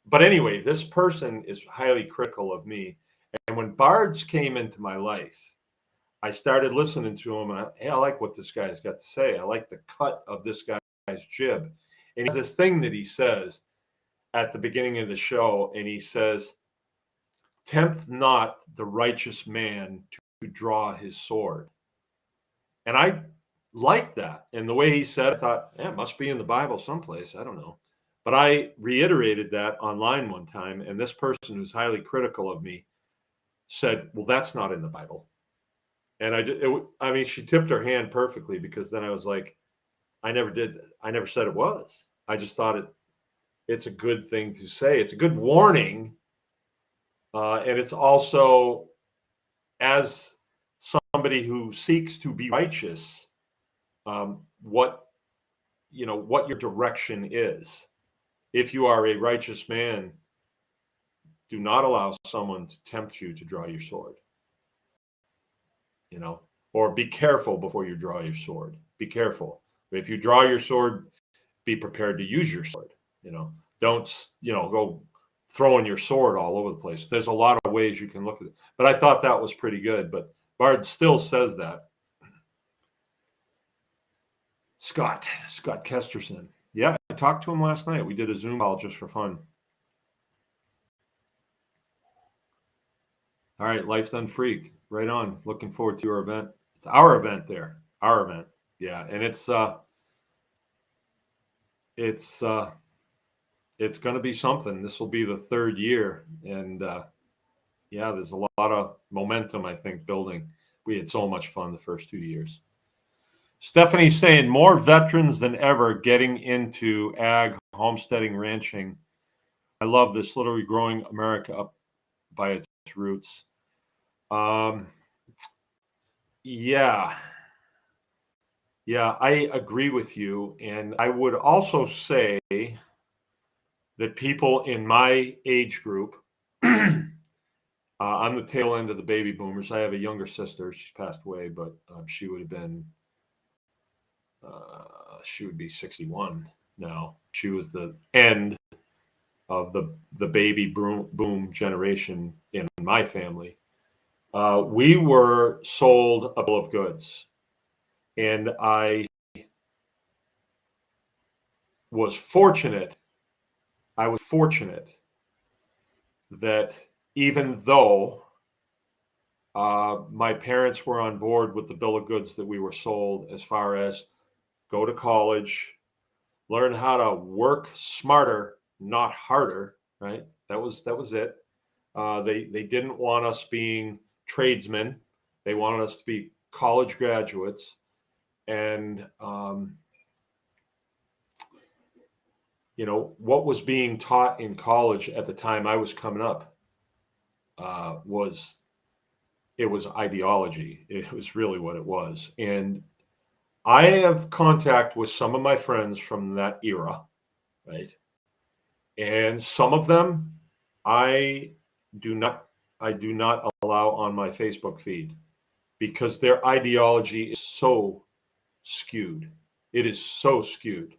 But anyway, this person is highly critical of me. And when Bards came into my life, I started listening to him, and I like what this guy's got to say. I like the cut of this guy's jib. And it's this thing that he says, at the beginning of the show, and he says, "Tempt not the righteous man to draw his sword." And I liked that. And the way he said, I thought, yeah, it must be in the Bible someplace. I don't know. But I reiterated that online one time, and this person who's highly critical of me said, "Well, that's not in the Bible." And I mean, she tipped her hand perfectly, because then I was like, I never said it was. I just thought it's a good thing to say. It's a good warning. And it's also, as somebody who seeks to be righteous, what your direction is. If you are a righteous man, do not allow someone to tempt you to draw your sword. Or be careful before you draw your sword. Be careful. If you draw your sword, be prepared to use your sword. Don't go throwing your sword all over the place. There's a lot of ways you can look at it. But I thought that was pretty good. But Bard still says that. Scott Kesterson. Yeah, I talked to him last night. We did a Zoom call just for fun. All right, Life Done Freak. Right on. Looking forward to your event. It's our event there. Our event. Yeah, and it's going to be something. This will be the third year, and yeah, there's a lot of momentum, I think, building. We had so much fun the first 2 years. Stephanie's saying more veterans than ever getting into ag, homesteading, ranching. I love this, literally growing America up by its roots. Yeah, I agree with you. And I would also say that people in my age group, I'm the tail end of the baby boomers. I have a younger sister. She's passed away, but she would be 61 now. She was the end of the baby boom generation in my family. We were sold a bill of goods, and I was fortunate. That even though my parents were on board with the bill of goods that we were sold, as far as go to college, learn how to work smarter, not harder, right? That was it. They didn't want us being tradesmen. They wanted us to be college graduates. And, what was being taught in college at the time I was coming up was ideology. It was really what it was. And I have contact with some of my friends from that era, right? And some of them I do not allow on my Facebook feed, because their ideology is so skewed. It is so skewed.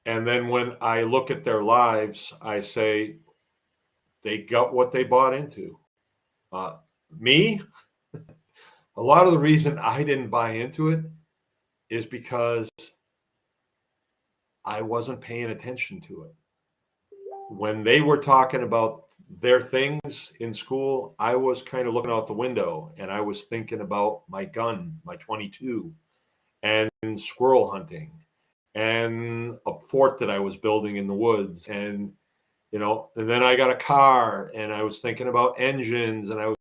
And then when I look at their lives, I say, they got what they bought into. Me, a lot of the reason I didn't buy into it is because I wasn't paying attention to it. When they were talking about their things in school, I was kind of looking out the window, and I was thinking about my gun, my 22, and squirrel hunting, and a fort that I was building in the woods. And, and then I got a car, and I was thinking about engines, and I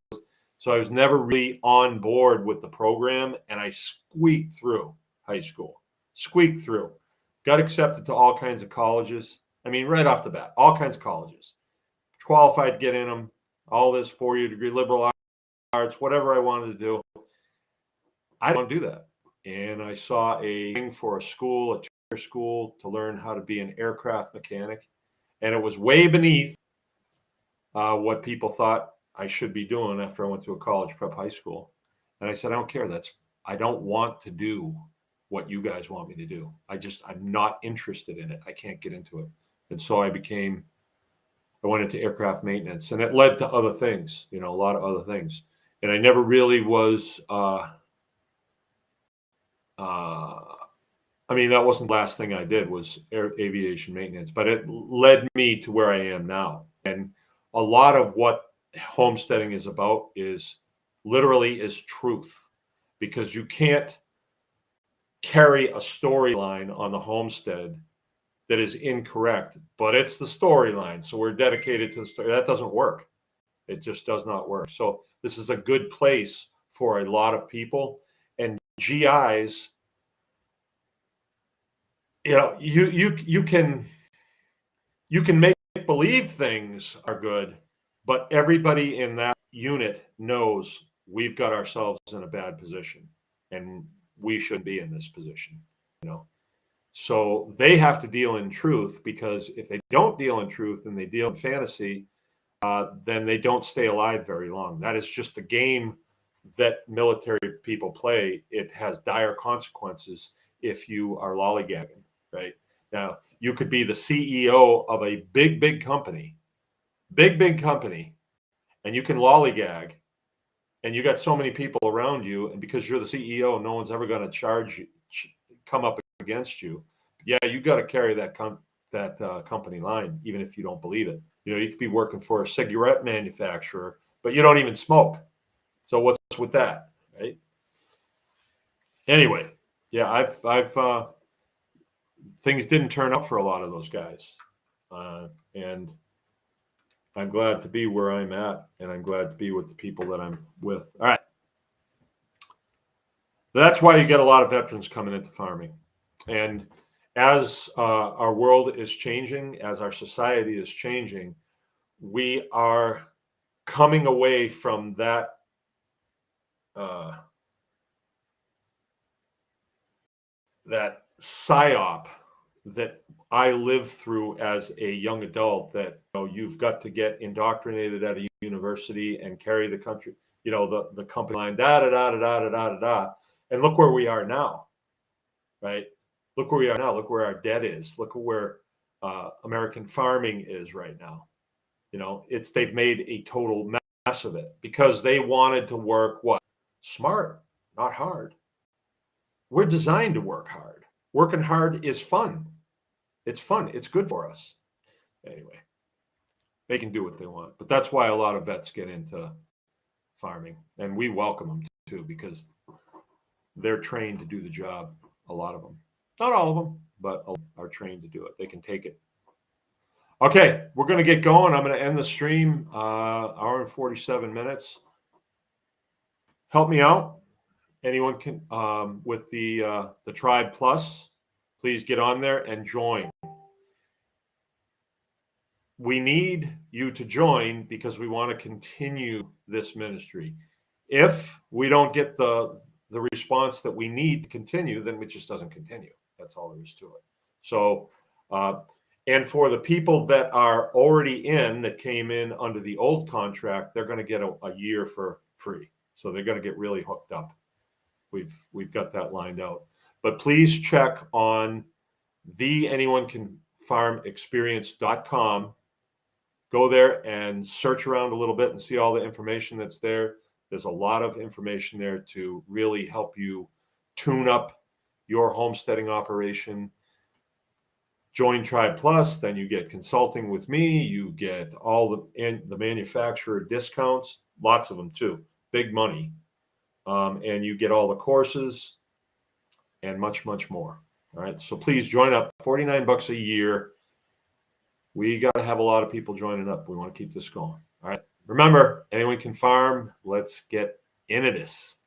was never really on board with the program. And I squeaked through high school, got accepted to all kinds of colleges. I mean, right off the bat, all kinds of colleges, qualified to get in them, all this 4-year degree, liberal arts, whatever I wanted to do. I don't want to do that. And I saw a thing for a school to learn how to be an aircraft mechanic. And it was way beneath what people thought I should be doing after I went to a college prep high school. And I said, I don't care. I don't want to do what you guys want me to do. I'm not interested in it. I can't get into it. And so I went into aircraft maintenance, and it led to other things, a lot of other things. And I never really was I mean, that wasn't the last thing I did was aviation maintenance, but it led me to where I am now. And a lot of what homesteading is about is literally is truth, because you can't carry a storyline on the homestead that is incorrect, but it's the storyline. So we're dedicated to the story. That doesn't work. It just does not work. So this is a good place for a lot of people. And GIs, you can make believe things are good, but everybody in that unit knows we've got ourselves in a bad position and we shouldn't be in this position, you know. So they have to deal in truth, because if they don't deal in truth and they deal in fantasy, then they don't stay alive very long. That is just the game that military people play. It has dire consequences if you are lollygagging, right? Now, you could be the CEO of a big company, big company, and you can lollygag, and you got so many people around you, and because you're the CEO, no one's ever going to come up against you. Yeah, you got to carry that company line, even if you don't believe it. You know, you could be working for a cigarette manufacturer, but you don't even smoke. So what's with that, right? Anyway, yeah, I've things didn't turn out for a lot of those guys, and I'm glad to be where I'm at, and I'm glad to be with the people that I'm with. All right, that's why you get a lot of veterans coming into farming, and as our world is changing, as our society is changing, we are coming away from that that psyop that I lived through as a young adult, that you've got to get indoctrinated at a university and carry the country, the company line, da da da da da da da da. And look where we are now, right? Look where we are now. Look where our debt is. Look where American farming is right now. They've made a total mess of it because they wanted to work what? Smart, not hard. We're designed to work hard. Working hard is fun. It's fun. It's good for us. Anyway, they can do what they want. But that's why a lot of vets get into farming. And we welcome them too, because they're trained to do the job. A lot of them. Not all of them, but are trained to do it. They can take it. Okay, we're going to get going. I'm going to end the stream. Hour and 47 minutes. Help me out. Anyone can with the Tribe Plus, please get on there and join. We need you to join because we want to continue this ministry. If we don't get the response that we need to continue, then it just doesn't continue. That's all there is to it. So, and for the people that are already in, that came in under the old contract, they're going to get a year for free. So they're going to get really hooked up. We've got that lined out. But please check on theanyonecanfarmexperience.com. Go there and search around a little bit and see all the information that's there. There's a lot of information there to really help you tune up your homesteading operation. Join Tribe Plus, then you get consulting with me. You get all the manufacturer discounts, lots of them too, big money. And you get all the courses and much, much more. All right. So please join up. $49 a year. We got to have a lot of people joining up. We want to keep this going. All right. Remember, anyone can farm. Let's get into this.